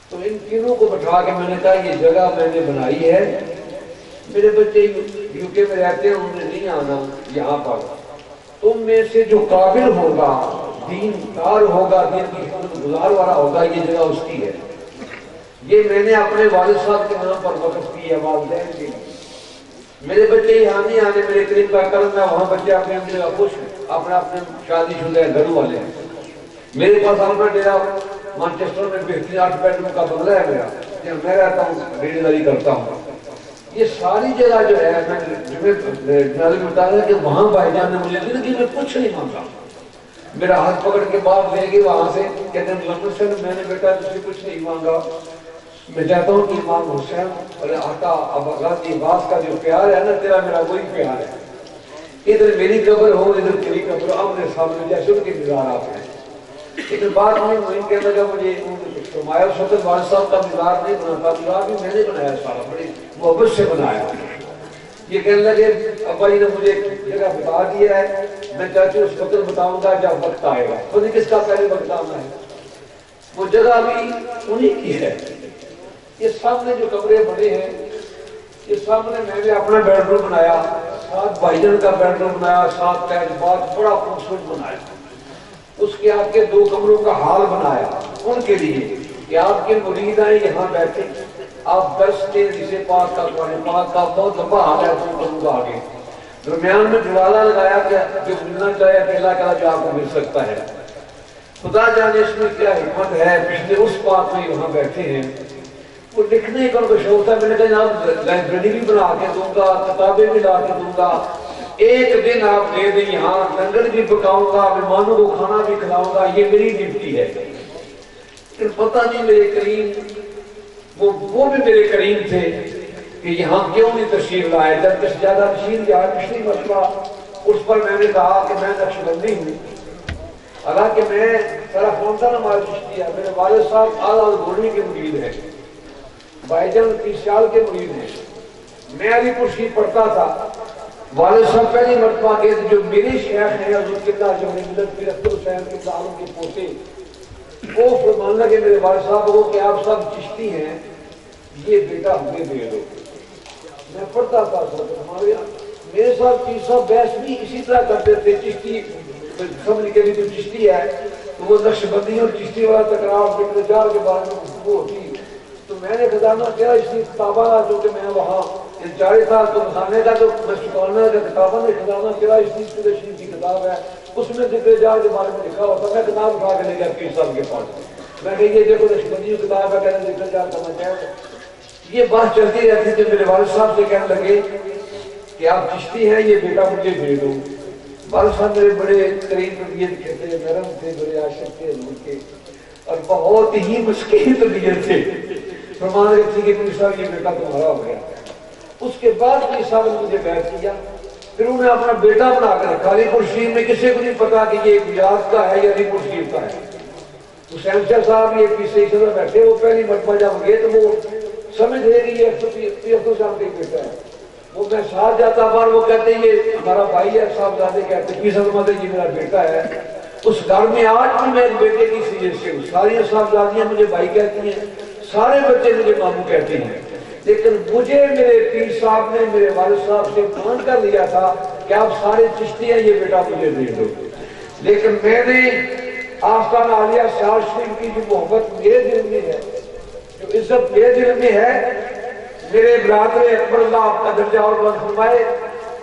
تو ان تینوں کو بٹھا کے میں نے کہا یہ جگہ میں نے بنائی ہے، میرے بچے یو کے میں رہتے ہیں، انہوں نے نہیں آنا یہاں پر، تم میں سے جو قابل ہوگا، دین دار ہوگا، دین کی خدمت گزار والا ہوگا، یہ جگہ اس کی ہے۔ یہ میں نے اپنے والد صاحب کے نام پر وقف کی ہے، والدین کے لیے۔ میرے بچے یہاں نہیں آنے، میرے قریب کا کرم ہے، وہاں بچے اپنے جگہ خوش ہیں، اپنے شادی شدہ گھر والے ہیں۔ میرے پاس اپنا ڈیرا مانچسٹر میں بہترین 8 بیڈروم کا بنگلہ ہے میرا، جہاں میں رہتا ہوں، ڈیری داری کرتا ہوں۔ یہ ساری جگہ جو ہے میں بتا رہا کہ وہاں بھائی جان نے مجھے زندگی میں کچھ نہیں مانگا، میرا ہاتھ پکڑ کے باپ لے گئے وہاں سے، کہتے ہیں محمد صاحب میں نے بیٹا تجھ سے کچھ نہیں مانگا۔ میں چاہتا ہوں کہ امام حسین اور آقا اباغازی عباس کا جو پیار ہے نا، تیرا میرا وہی پیار ہے، ادھر میری قبر ہو ادھر تیری قبر ہو، آمنے سامنے جیسے ان کے مزار آپ ہیں۔ لیکن بات نہیں کہنے لگا مجھے فرمایا اس وقت والد صاحب کا مزار نہیں بناتا، مزار بھی میں نے بنایا، سارا بڑی محبت سے بنایا۔ یہ کہنے لگے ابا جی نے مجھے جگہ بتا دیا ہے، میں چاہتی ہوں اس وقت بتاؤں گا جب وقت آئے گا، خود کس کا پہلے وقت آنا ہے، وہ جگہ بھی انہی کی ہے۔ یہ سامنے جو کمرے بنے ہیں، یہ سامنے میں نے اپنا بیڈ روم بنایا، 7 بھائی جان کا بیڈ روم بنایا، 7 بیڈ بعد بڑا خوبصورت بنایا، اس کے آپ کے 2 کمروں کا حال بنایا ان کے لیے کہ آپ کے مرید آئیں یہاں بیٹھے، آپ درس کے جسے پاک کا قرآن پاک کا بہت لمبا حال ہے، 2 کمروں کا آگے درمیان میں جوالا لگایا کہ جو ملنا چاہے اکیلا کلا جو آپ کو مل سکتا ہے۔ خدا جانے اس میں کیا حکمت ہے، پچھلے اس پاک میں وہاں بیٹھے ہیں، وہ لکھنے کا ان کو شوق تھا، میں نے کہا جناب لائبریری بھی بنا کے دوں گا، کتابیں بھی لا کے دوں گا، ایک دن آپ دے دیں یہاں لنگر بھی پکاؤں گا، مہمانوں کو کھانا بھی کھلاؤں گا، یہ میری ڈیوٹی ہے۔ لیکن پتہ نہیں میرے کریم وہ بھی میرے کریم تھے کہ یہاں کیوں نہیں تشریف لائے، جب کس زیادہ تشریف یہاں پچھلی مرتبہ اس پر میں نے کہا کہ میں نقشبندی ہوں، حالانکہ میں سارا خاندان ہمارا چشتی ہے، میرے والد صاحب اعلیٰ گولوی کے مرید ہیں، بھائی جان 30 سال کے مرید ہیں، میں علی پور شریف پڑھتا تھا، والد صاحب پہلی مرتبہ کے جو میری شیخ ہیں حضرت قبلہ جوہر ملت پیر عبد الحسین قبلہ عالم کے پوتے، وہ فرمان لگے میرے والد صاحب کو کہ آپ سب چشتی ہیں، یہ بیٹا ہمیں دے دو۔ میں پڑھتا تھا ہمارے یہاں میرے ساتھ 30 سال بحث بھی اسی طرح کرتے تھے، چشتی سمجھ کے بھی جو چشتی ہے تو وہ نقشبندی اور چشتی والا تکرار فکر جار کے بارے میں وہ ہوتی، تو میں نے خزانہ کیا اس کی کتابہ کا جو کہ میں وہاں چارے تھا تو خانے کا جو مشکلانہ کا کتابہ نے خزانہ کیا اس کی شریف کی کتاب ہے، اس میں ذکر جا کے بارے میں لکھا ہوتا. میں کتاب اٹھا کے لے گیا پیر صاحب کے پاس. میں کہ یہ دیکھو نقشبندی کتاب ہے، کہنے ذکر جا کرنا چاہتے. یہ بات چلتی رہتی تھی. میرے والد صاحب سے کہنے لگے کہ آپ چشتی ہیں، یہ بیٹا مجھے بھیج دو. والد صاحب میرے بڑے قریب طبیعت کے تھے، نرم تھے، بڑے عاشق تھے حضور کے، اور بہت ہی مسکین طبیعت تھے. فرمان رہی تھی کہ پیر صاحب یہ بیٹا تمہارا ہو گیا. اس کے بعد پیر صاحب نے مجھے بیعت کیا. پھر انہوں نے اپنا بیٹا بنا کر رکھا. علی پور شریف میں کسی کو نہیں پتا کہ یہ گجرات کا ہے یا علی پور شریف کا ہے. حسین شاہ صاحب یہ پیچھے صدر بیٹھے، وہ پہلی مرتبہ جب گئے تو وہ سمجھ رہے کہ یہ 130 صاحب کا بیٹا ہے. وہ میں ساتھ جاتا بار وہ کہتے ہیں یہ ہمارا بھائی ہے. صاحبزادے کہتے ہیں پیر صاحب یہ میرا بیٹا ہے. اس گھر میں آج بھی میں ایک بیٹے کی سیریت سے ہوں. ساری صاحبزادیاں مجھے بھائی کہتی ہیں، سارے بچے مجھے ماموں کہتے ہیں. لیکن مجھے میرے پیر صاحب نے میرے والد صاحب سے مان کر لیا تھا کہ آپ سارے چشتی ہیں، یہ بیٹا مجھے دے دو. لیکن میں نے آستانہ عالیہ سیال شریف کی جو محبت میرے دل میں ہے، جو عزت میرے دل میں ہے، میرے برادر اکبر اللہ آپ کا درجہ اور بلند فرمائے.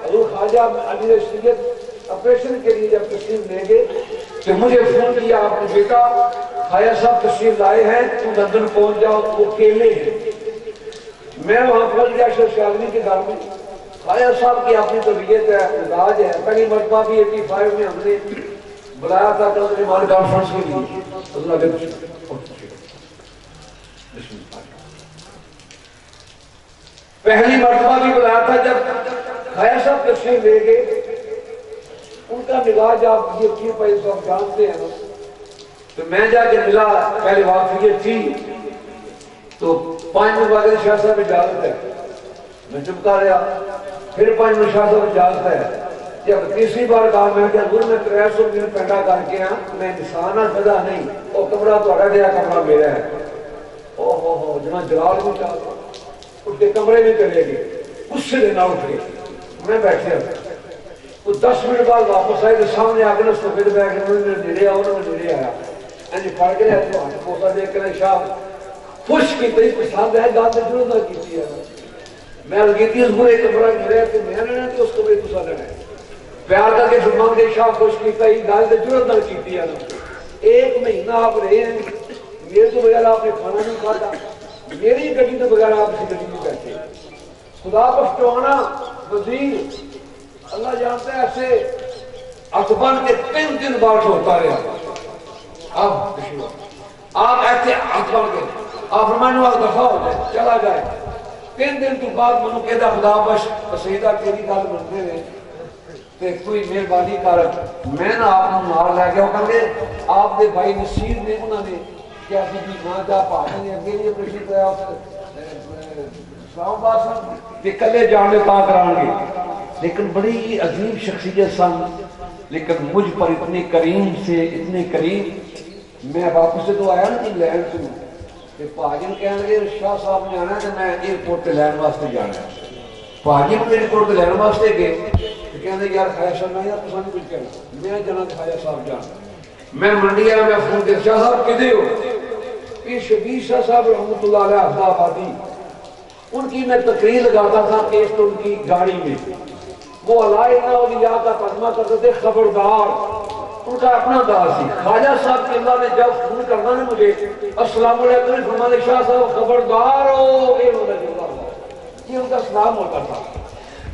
حضور خواجہ امیر شریعت آپریشن کے لیے جب تشریف لے گئے تو مجھے فون کیا آپ نے بیٹا خواجہ صاحب تشریف لائے ہیں، تو لندن پہنچ جاؤ، وہ اکیلے ہیں. میں وہاں پہنچ گیا شیخ شاگری کے گھر میں. خواجہ صاحب کی اپنی طبیعت ہے، علاج ہے. پہلی مرتبہ بھی 85 میں ہم نے بلایا تھا ایمان کانفرنس کے لیے. پہلی مرتبہ بھی بلایا تھا جب خواجہ صاحب تشریف لے گئے. ان کا مزاج آپ یہ کیوں پہ سب جانتے ہیں. تو میں جا کے ملا، پہلے واقعیت تھی تو 5 منٹ بعد شاہ صاحب اجازت ہے. میں چپکا رہا. پھر 5 منٹ شاہ صاحب اجازت ہے. جب تیسری بار کہا میں کہ حضور میں 300 منٹ پینڈا کر کے ہاں، میں انسانہ سزا نہیں، وہ کمرہ تھوڑا دیا کمرہ میرا ہے. او ہو جنا جلال بھی چاہتا اٹھ کے کمرے میں چلے گئے. اس سے دینا اٹھ گئے. میں بیٹھے وہ 10 منٹ بعد واپس آئے تو سامنے آ کے نا سفید بیٹھ کے انہوں نے نیڑے آیا، انہوں نے نیڑے آیا اینجی پڑھ کے رہے تو ہاتھ پوسا دیکھ کر شاہ خوش کی تھی پسند ہے گال سے ضرور نہ کیتی ہے. میں الگیتی اس برے کمرہ گرے تو میں نے تو اس کو بھی پسند ہے پیار کر کے فرمان کے شاہ خوش کیتا ہی گال سے ضرور نہ کیتی ہے. 1 مہینہ آپ رہے ہیں، میرے تو بغیر آپ نے کھانا نہیں کھاتا، میری گڈی تو بغیر آپ سے گڈی نہیں بیٹھے. خدا پشتوانا وزیر اللہ جانتا ہے ایسے اکبر کے 3 دن بعد ہوتا رہا. آپ ایسے اکبر کے آپ فرمانے والا دفعہ ہو جائے چلا جائے. 3 دن تو بعد منو کہتا خدا بش قصیدہ تیری گل بنتے رہے تے کوئی مہربانی کر میں نہ آپ نال لے گیا. وہ کہتے آپ دے بھائی نصیر نے انہوں نے کیا سی بھی ماں جا پاٹا نے اگے لیے پریشی کرایا اسلام آباد سے کلے جانے پاک کران گے. لیکن بڑی عظیم شخصیت سن، لیکن مجھ پر اتنے کریم سے اتنے کریم. میں واپس سے تو آیا نا انگلینڈ سے کہ پاجن کہنے لگے شاہ صاحب نے آنا ہے کہ میں ایئرپورٹ پہ لین واسطے جانا ہے. پاجن ایئرپورٹ پہ لین واسطے گئے تو کہنے یار خواجہ صاحب میں یار تو نہیں کچھ کہنا، میں جانا خواجہ صاحب جانا. میں منڈی آیا، میں فون کیا شاہ صاحب کدے ہو؟ یہ شبیر شاہ صاحب رحمۃ اللہ علیہ حفظہ آبادی، ان کی میں تقریر لگاتا تھا کیس تو ان کی گاڑی میں. وہ علائنا اولیاء کا ترجمہ کرتے تھے خبردار. ان کا اپنا دار سی. خواجہ صاحب کی اللہ نے جب فون کرنا نے مجھے السلام علیکم فرمانے شاہ صاحب خبردار ہو، یہ ان کا سلام ہوتا تھا.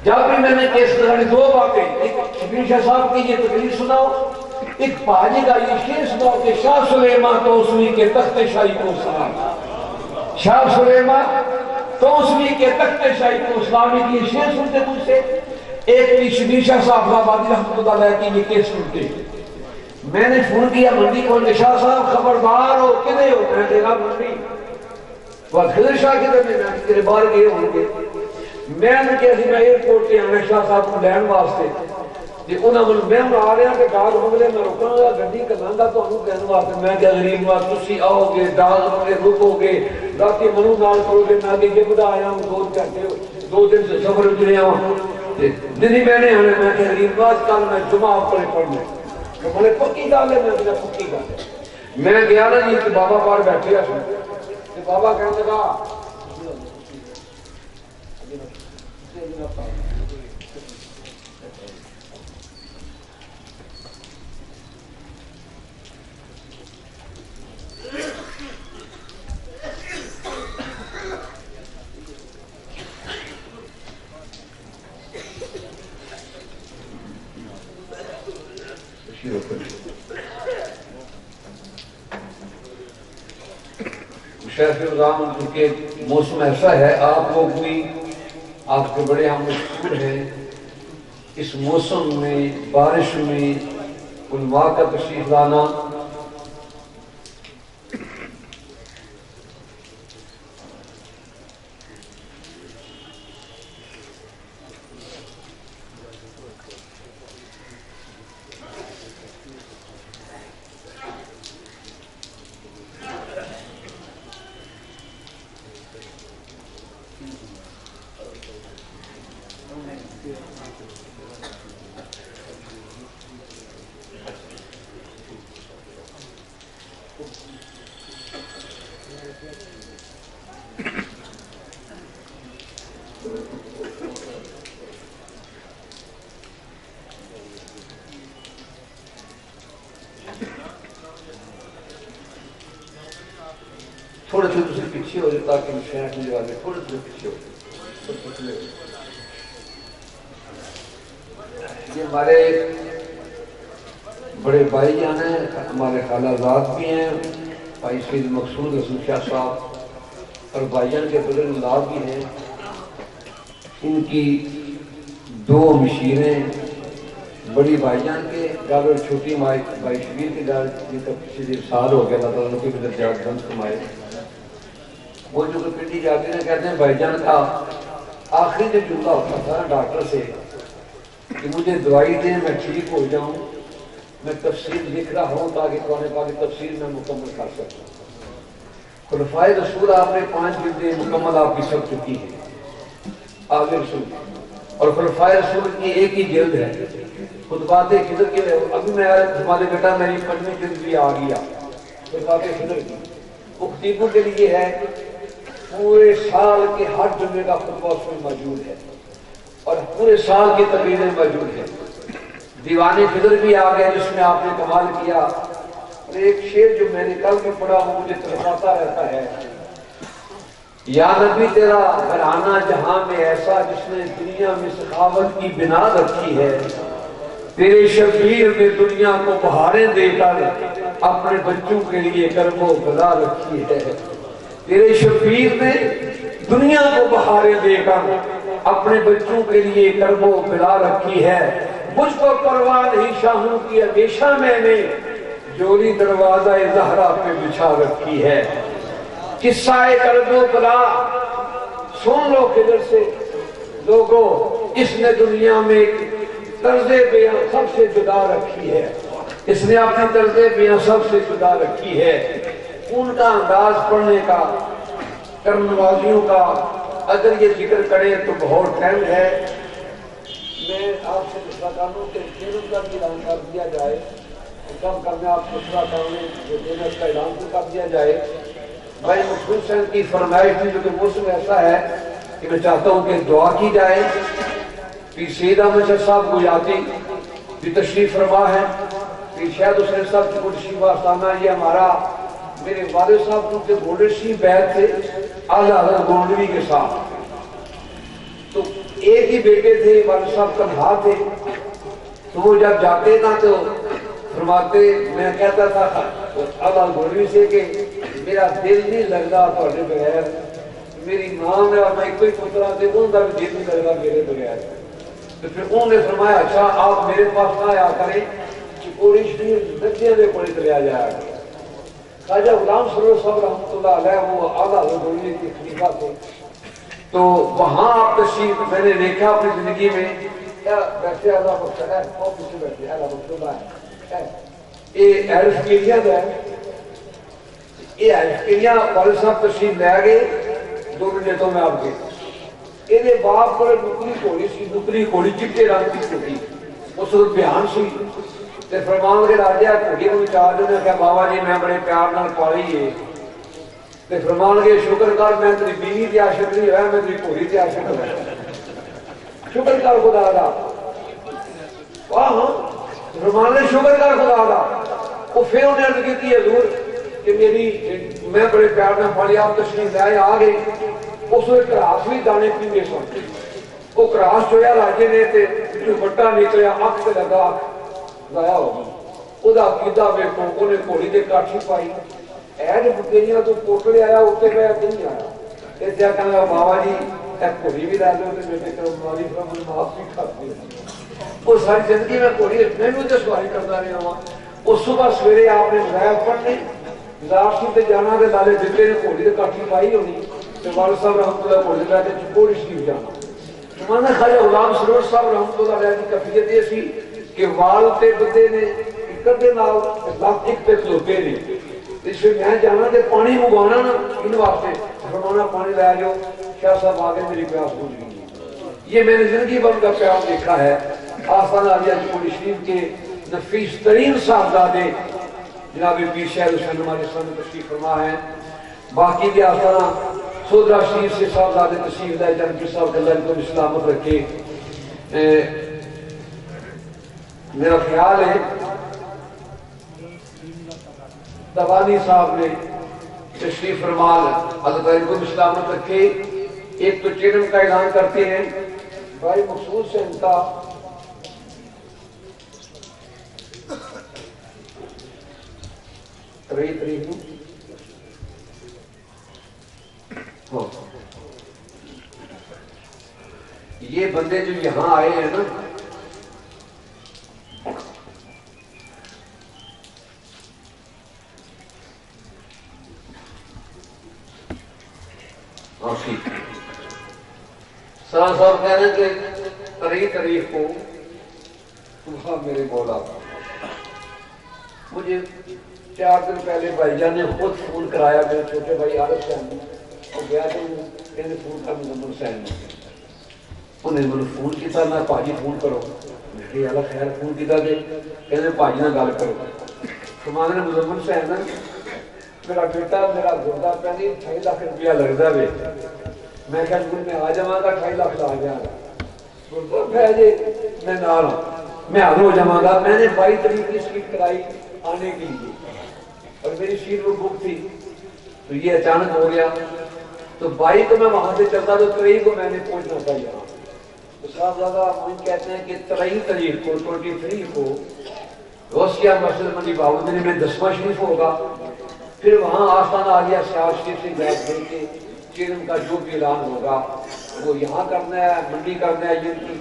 جب بھی میں نے کیس لگانے 2 باتیں، ایک شبیر شاہ صاحب کی یہ تقریر سناؤ، ایک پاجی کا یہ شعر سناؤ کہ شاہ سلیمان توسوی کے تخت شاہی کو سلام. شاہ سلیمان توسوی کے تخت شاہی کو سلام کی یہ شعر سنتے مجھ سے. ایک بھی شبیر شاہ صاحب آبادی رحمۃ اللہ علیہ کی یہ کیس سنتے. میں نے فون کیا منڈی کو، شاہ صاحب خبردار ہو کدے ہو؟ میں دیکھا منڈی وہ خضر شاہ کے دن میں تیرے باہر گئے ہوں گے. میں نے کہا میں ایئرپورٹ سے آنا شاہ صاحب کو لین واسطے جی انہوں نے میں آ رہا کہ ڈاک بنگلے میں رکاں گا گڈی کلاں تو انہوں کہنے واسطے. میں کہ غریب بات تسی آؤ گے ڈاک بنگلے رکو گے رات منو نال کرو گے. میں کہ یہ بتا آیا ہوں 2 گھنٹے 2 دن سے سفر اترے ہوں نہیں میں نے آنے. میں کہ غریب بات کل میں جمعہ اپنے پڑھنے بولے پکی گل ہے. میں پکی گل ہے. میں گیا نا جی بابا پار بیٹھے بابا کہنے لگا شیخ رمضان کیونکہ موسم ایسا ہے، آپ لوگ بھی آپ کے بڑے ہم مشہور ہیں، اس موسم میں بارش میں علماء کا تشریف لانا تھوڑے سے دوسرے پیچھے ہو جائے تاکہ شیخ مجھے والے تھوڑے سے پیچھے ہو جائے۔ یہ ہمارے بڑے بھائی جان ہیں، ہمارے خالہ زاد بھی ہیں، بھائی سید مقصود رسول شاہ صاحب، اور بھائی جان کے بزرگ اولاد بھی ہیں۔ ان کی دو مشیریں بڑی بھائی جان کے گھر اور چھوٹی بھائی شبیر کے گھر، جن کا پچھلے سال ہو گیا، اللہ تعالیٰ نے کوئی درجات بلند فرمائے۔ وہ جو پنڈی جاتے ہیں کہتے ہیں بھائی جان کا آخری جو جملہ ہوتا تھا ڈاکٹر سے کہ مجھے دوائی دیں میں ٹھیک ہو جاؤں، میں تفسیر لکھ رہا ہوں تاکہ قرآن پاک کی تفسیر میں مکمل کر سکوں۔ خلفائے رسول آپ نے 5 جلدیں مکمل آپ کی سب چکی ہیں آگے رسول، اور خلفائے رسول کی ایک ہی جلد ہے خطبات خضر کے۔ ابھی میں ہمارے بیٹا میری 5ویں جلد بھی آ گیا خطبات خضر کی، وہ خطیبوں کے لیے ہے، پورے سال کے ہر جمعے کا خطبہ اس میں موجود ہے اور پورے سال کی تقریریں موجود ہیں۔ دیوان خضر بھی آ گیا جس میں آپ نے کمال کیا، اور ایک شعر جو میں نے کل بھی پڑھا وہ مجھے تڑپاتا رہتا ہے، یا نبی تیرا گھرانہ جہاں میں ایسا جس نے دنیا میں سخاوت کی بنا رکھی ہے، تیرے شبیر نے دنیا کو بہاریں دے کر اپنے بچوں کے لیے کرم و بلا رکھی ہے، تیرے شبیر نے دنیا کو بہاریں دے کر اپنے بچوں کے لیے کرم و بلا رکھی ہے، مجھ کو پرواہ نہیں شاہوں کی ہمیشہ میں نے جولی دروازہ زہرا پہ بچھا رکھی ہے۔ قصہ کرم و بلا سن لو خضر سے لوگوں، اس نے دنیا میں طرز بیان سب سے جدا رکھی ہے، اس نے اپنی طرز بیان سب سے جدا رکھی ہے۔ ان کا انداز پڑھنے کا، کرم نوازیوں کا اگر یہ ذکر کریں تو بہت ٹائم ہے۔ میں آپ سے مستقانوں کے شیروں کا بھی اعلان کر دیا جائے، کم کرنے آپ مشورہ کرنے جو دینا اس کا اعلان بھی کر دیا جائے۔ بھائی مقصود صاحب کی فرمائش تھی جو کہ موسم ایسا ہے کہ میں چاہتا ہوں کہ دعا کی جائے۔ پیر سید احمد شاہ صاحب گجراتی بھی تشریف فرما ہے، پیر شاہد حسین صاحب کی تشریف آستانہ، یہ ہمارا میرے والد صاحب جو کہ گولڈن سی بیت تھے اعلیٰ حضرت گونڈوی کے ساتھ، تو ایک ہی بیٹے تھے، والد صاحب تنہا تھے، تو وہ جب جاتے نا تو فرماتے، میں کہتا تھا اعلیٰ گونڈوی سے کہ میرا دل نہیں لگتا تھوڑے بغیر، میری ماں میں اور میں کوئی پترا تھے ان کا بھی دل نہیں لگتا میرے بغیر۔ تو پھر انہوں نے فرمایا اچھا آپ میرے پاس نہ آیا کریں کہ پوری شریف درجے میں پڑے چلے آ جایا کریں۔ خواجہ غلام سرور صاحب رحمۃ اللہ علیہ وہ اعلیٰ حضرت کے خلیفہ تھے، تو وہاں آپ تشریف میں نے دیکھا اپنی زندگی میں، بیٹھے اللہ بخش ہے آفس سے بیٹھے اللہ بخش اللہ ہے، یہ ایرف کیریا ہے، یہ ایرف کیریا والد صاحب تشریف لے گئے 2 منٹوں میں آپ کے۔ یہ باپ پر نکری کوڑی سی، نکری کوڑی چٹے رنگ کی چھوٹی، اس وقت بیان سی تے فرمان کے راجہ کوڑی کو چار دن کہ بابا جی میں بڑے پیار نال پالی ہے، تے فرمان کے شکر کر میں تیری بیوی تے عاشق نہیں ہوا، میں تیری کوڑی تے عاشق ہوا۔ شکر کر خدا دا رحمان نے شکر کر خدا دا وہ پھر انہیں عرض کی تھی حضور کہ میری میں بڑے پیار میں پڑھی آپ تشریف لائے آ گئے اس نے کراس بھی دانے پینے سن وہ کراس جو ہے راجے نے تے بٹا نکلیا اکھ سے لگا ضائع ہو گئی وہ عقیدہ ویکھو انہیں گھوڑی دے کاٹھی پائی ایڈ بکیریاں تو پوٹلے آیا اتنے میں نہیں آیا تے جا کہنا بابا جی ایک گھوڑی بھی لے لو تے میرے کرم والی فرمان معاف بھی کر دے وہ ساری زندگی میں گھوڑی میں نے تے سواری کرتا رہا ہوں اس صبح سویرے آپ نے بلایا پڑھنے دارسی تے جانا تے لالے جتنے نے گھوڑی دے کاٹھی پائی ہونی تے والد صاحب رحمۃ اللہ گھوڑی دے کے چپوڑی شریف جانا مولانا خواجہ غلام سرور صاحب رحمۃ اللہ علیہ کی کیفیت یہ سی کہ وال تے بدے نے ایک دے نال لفظ ایک تے کھلوتے نے اس میں میں جانا تے پانی منگوانا نا ان واسطے فرمانا پانی لے جاؤ شاہ صاحب آگے میری پیاس بجھ گئی یہ میں نے زندگی بھر کا پیار دیکھا ہے آستانہ عالیہ چپوڑی شریف کے نفیس ترین صاحبزادے جناب پیر شہر حسین ہمارے سامنے تشریف فرما ہے باقی بھی آستانہ سودرا شریف سے صاحبزادے تشریف لائے جنگی صاحب کے اللہ کو اسلامت رکھے میرا خیال ہے دوانی صاحب نے تشریف فرمان اللہ تعالیٰ کو اسلامت رکھے ایک تو چینل کا اعلان کرتے ہیں بھائی مخصوص سے ان کا تاریخ یہ بندے جو یہاں آئے ہیں نا سلام صاحب کہہ رہے ہیں کہ تاریخ کو صبح میرے مولا مجھے 4 دن پہلے بھائی جان نے خود فون کرایا میرے چھوٹے بھائی عارف حسین اور گیا تو کہنے فون کر مزمل حسین انہیں مجھے فون کیتا میں پاجی فون کرو میں کہ اللہ خیر فون کیتا دے کہنے پاجی نہ گل کرو فرمانے نے مزمل حسین میرا بیٹا میرا گردہ پہنی 2.5 لاکھ روپیہ لگتا ہے میں کہا جب میں آ جاؤں گا 2.5 لاکھ لا گیا گردہ پہنی میں نہ رہا میں حاضر ہو جاؤں گا میں نے 22 تاریخ کی سیٹ کرائی آنے کے لیے اور میری سیٹ وہ بک تھی تو یہ اچانک ہو گیا تو 22 کو میں وہاں سے چلتا تو 23 کو میں نے پہنچنا تھا یہاں تو صاحب زیادہ مجھے کہتے ہیں کہ 23 تاریخ کو 23 کو روسیہ مسجد منڈی باؤدنی میں 10واں شریف ہوگا پھر وہاں آستانہ عالیہ سیال شریف سے بیعت دے کے چیرم کا جو بھی اعلان ہوگا وہ یہاں کرنا ہے منڈی کرنا ہے یہ کی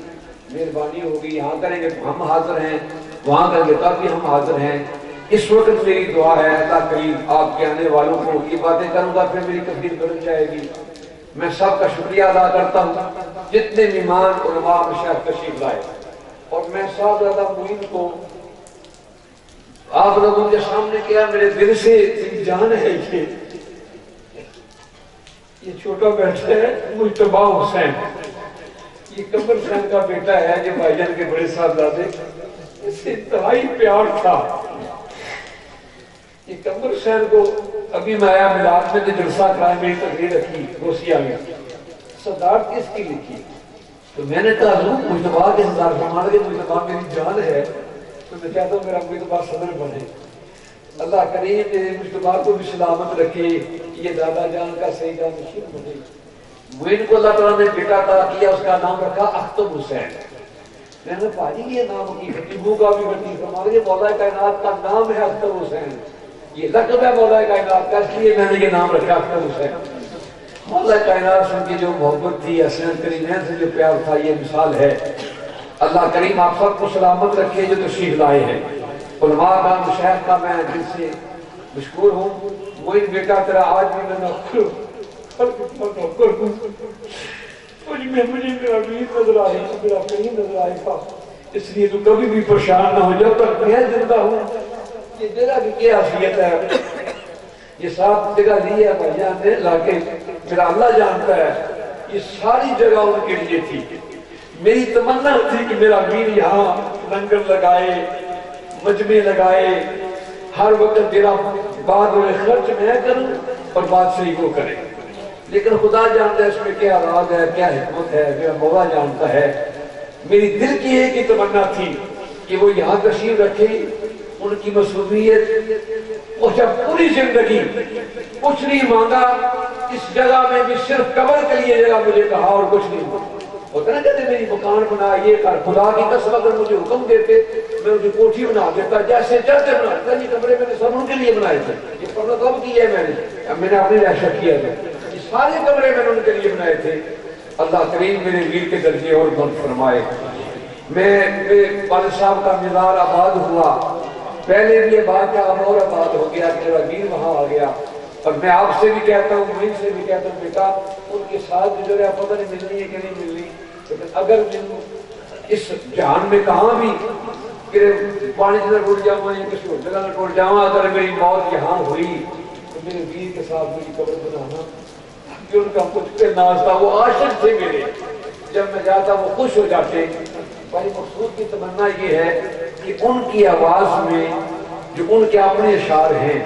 مہربانی ہوگی یہاں کریں گے ہم حاضر ہیں وہاں کریں گے تب بھی ہم حاضر ہیں اس وقت میری دعا ہے اللہ کریم آپ کے آنے والوں کو یہ باتیں کروں گا پھر میری کثیر بڑھ جائے گی میں سب کا شکریہ ادا کرتا ہوں جتنے مہمان علماء مشاہد تشریف لائے اور میں صاحب زیادہ معین کو آپ لوگوں کے سامنے کیا میرے دل سے جان ہے یہ چھوٹا بیٹا ہے مجتبی حسین یہ قمر حسین کا بیٹا ہے جو بھائی جان کے بڑے صاحبزادے اس سے انتہائی پیار تھا یہ قمر حسین کو ابھی میں آیا میلاد میں نے جلسہ کرایا میری تقریر رکھی روسیہ میں صدارت کس کی لکھی تو میں نے کہا حضور مجتبی کے صدارت فرمان کے مجتبی میری جان ہے تو میں چاہتا ہوں میرا مجتبی صدر بنے اللہ کریم میرے مجتبی کو بھی سلامت رکھے یہ دادا جان کا سیدہ نشین بنے معین کو اللہ تعالیٰ نے بیٹا عطا کیا اس کا نام رکھا اختب حسین میں نے پاجی یہ نام کی خطیبوں کا بھی بڑی فرما یہ مولا کائنات کا نام ہے اختب حسین یہ لقب ہے مولا کائنات کا اس لیے میں نے یہ نام رکھا اختب حسین مولا کائنات سے ان کی جو محبت تھی حسین کریم سے جو پیار تھا یہ مثال ہے اللہ کریم آپ سب کو سلامت رکھے جو تشریف لائے ہیں علماء کا مشاہد کا میں دل سے مشکور ہوں معین بیٹا تیرا آج بھی میں نوکر ہوں مجھے میرا ویر نظر آئے میرا کریم نظر آئے گا اس لیے تو کبھی بھی پریشان نہ ہو جب تک میں زندہ ہوں یہ میرا بھی کیا حیثیت ہے یہ ساتھ جگہ لی ہے بھائی جان نے لا کے میرا اللہ جانتا ہے یہ ساری جگہ ان کے لیے تھی میری تمنا تھی کہ میرا ویر یہاں لنگر لگائے مجمع لگائے ہر وقت تیرا بعد خرچ میں کروں اور بات صحیح وہ کرے لیکن خدا جانتا ہے اس میں کیا راز ہے کیا حکمت ہے میرا مولا جانتا ہے میری دل کی ایک ہی تمنا تھی کہ وہ یہاں تشریف رکھیں، ان کی مصروفیت، وہ جب پوری زندگی کچھ نہیں مانگا، اس جگہ میں بھی صرف قبر کے لیے جگہ مجھے کہا اور کچھ نہیں مانگا۔ ہوتا نا کہتے میری مکان بنا، یہ کر، خدا کی قسم اگر مجھے حکم دیتے میں ان کی کوٹھی بنا دیتا، جیسے چلتے بنا دیتا۔ یہ کمرے میں نے سب ان کے لیے بنائے تھے، یہ پڑھنا کب کیا ہے میں نے اپنی رہشت کیا تھا، یہ سارے کمرے میں نے ان کے لیے بنائے تھے۔ اللہ کریم میرے ویر کے درجے اور بلند فرمائے۔ میرے والد صاحب کا مزار آباد ہوا، پہلے بھی آباد کا اب اور آباد ہو گیا، میرا ویر وہاں آ گیا۔ اور میں آپ سے بھی کہتا ہوں، مین سے بھی کہتا ہوں، بیٹا ان کے ساتھ جو ہے پتہ نہیں ملنی ہے کہ نہیں ملنی، لیکن اگر اس جہان میں کہاں بھی کہ پانی سے ٹوٹ جاؤں یا کسی اور جگہ میں ٹوٹ جاؤں، اگر میری موت یہاں ہوئی تو میرے ویر کے ساتھ میری قبر بنانا، کہ ان کا کچھ پہ ناز تھا، وہ عاشق تھے میرے، جب میں جاتا وہ خوش ہو جاتے۔ بھائی مقصود کی تمنا یہ ہے کہ ان کی آواز میں جو ان کے اپنے اشعار ہیں،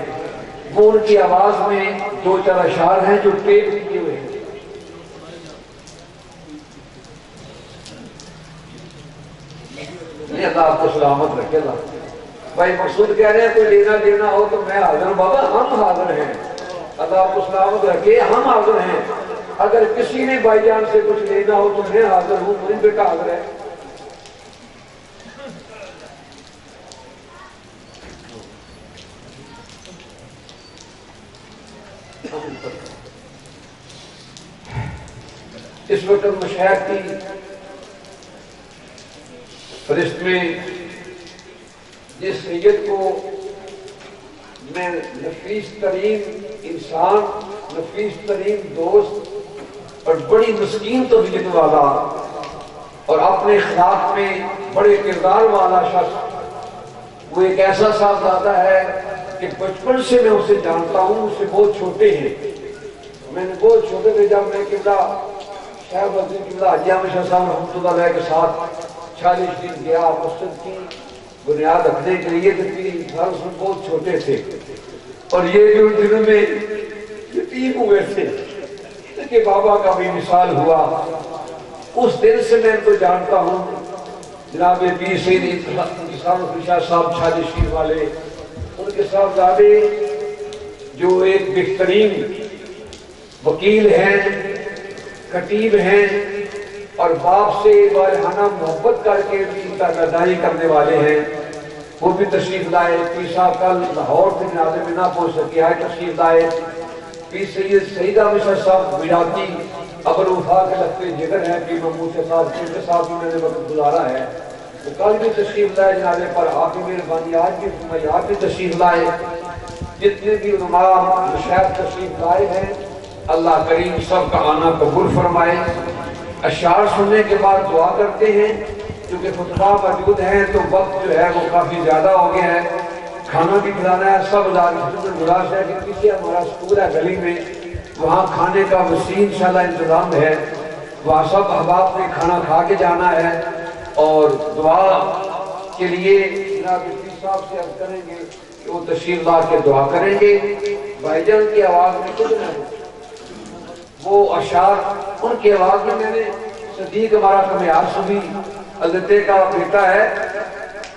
وہ ان کی آواز میں دو چار اشعار ہیں جو ٹیپ کیے ہوئے ہیں۔ اللہ آپ کو سلامت رکھے گا۔ بھائی مقصود کہہ رہے ہیں کوئی لینا دینا ہو تو میں حاضر ہوں، بابا ہم حاضر ہیں، اللہ آپ کو سلامت رکھے، ہم حاضر ہیں۔ اگر کسی نے بھائی جان سے کچھ لینا ہو تو میں حاضر ہوں، مجھے بیٹا حاضر ہے۔ اس وقت مشاہد کی فرشت میں جس سید کو میں نفیس ترین انسان، نفیس ترین دوست اور بڑی مسکین طبیعت والا اور اپنے اخلاق میں بڑے کردار والا شخص، وہ ایک ایسا صاحبزادہ ہے کہ بچپن سے میں اسے جانتا ہوں، اسے بہت چھوٹے ہیں، میں نے بہت چھوٹے تھے جب میں قبلہ شیخ وزیر قبلہ حاجی احمد شاہ صاحب رحمۃ اللہ علیہ کے ساتھ 40 دن گیا مسجد کی بنیاد رکھنے کے لیے، تو 3 سال اس میں بہت چھوٹے تھے، اور یہ جو دنوں میں یتیم ہوئے تھے کہ بابا کا بھی مثال ہوا، اس دن سے میں ان کو جانتا ہوں۔ جناب پیر سید انتصار شاہ صاحب چھاجی شیر والے، ان کے صاحبزادے جو ایک بہترین وکیل ہیں، خطیب ہیں، اور باپ سے والہانہ محبت کر کے بھی تابعداری کرنے والے ہیں، وہ بھی تشریف لائے۔ پیر صاحب کل لاہور سے جنازے میں نہ پہنچ سکے، آج تشریف لائے۔ پیر سید سعید احمد شاہ صاحب ویراتی ابو وفا کے لگتے جگر ہیں، پیر محمود شاہ صاحب ان کے ساتھ بھی میں نے وقت گزارا ہے، تو کل بھی تشریف لائے جنازے پر، آپ کی مہربانی آج بھی آپ بھی تشریف لائے۔ جتنے بھی علماء مشاہد تشریف لائے ہیں، اللہ کریم سب کا آنا قبول فرمائے۔ اشعار سننے کے بعد دعا کرتے ہیں، کیونکہ خطبہ موجود ہیں تو وقت جو ہے وہ کافی زیادہ ہو گیا ہے، کھانا بھی کھلانا ہے۔ سب گزارش ہے کہ پیچھے ہمارا سکول ہے گلی میں، وہاں کھانے کا وسیع انشاءاللہ انتظام ہے، وہاں سب احباب نے کھانا کھا کے جانا ہے، اور دعا کے لیے جناب پیر صاحب سے عرض کریں گے کہ وہ تشریف لا کے دعا کریں گے۔ بھائی جان کی آواز میں کچھ نہ ہو، وہ اشعار ان کی آواز میں میں نے صدیق ہمارا کمیار صوفی حضرت کا بیٹا ہے،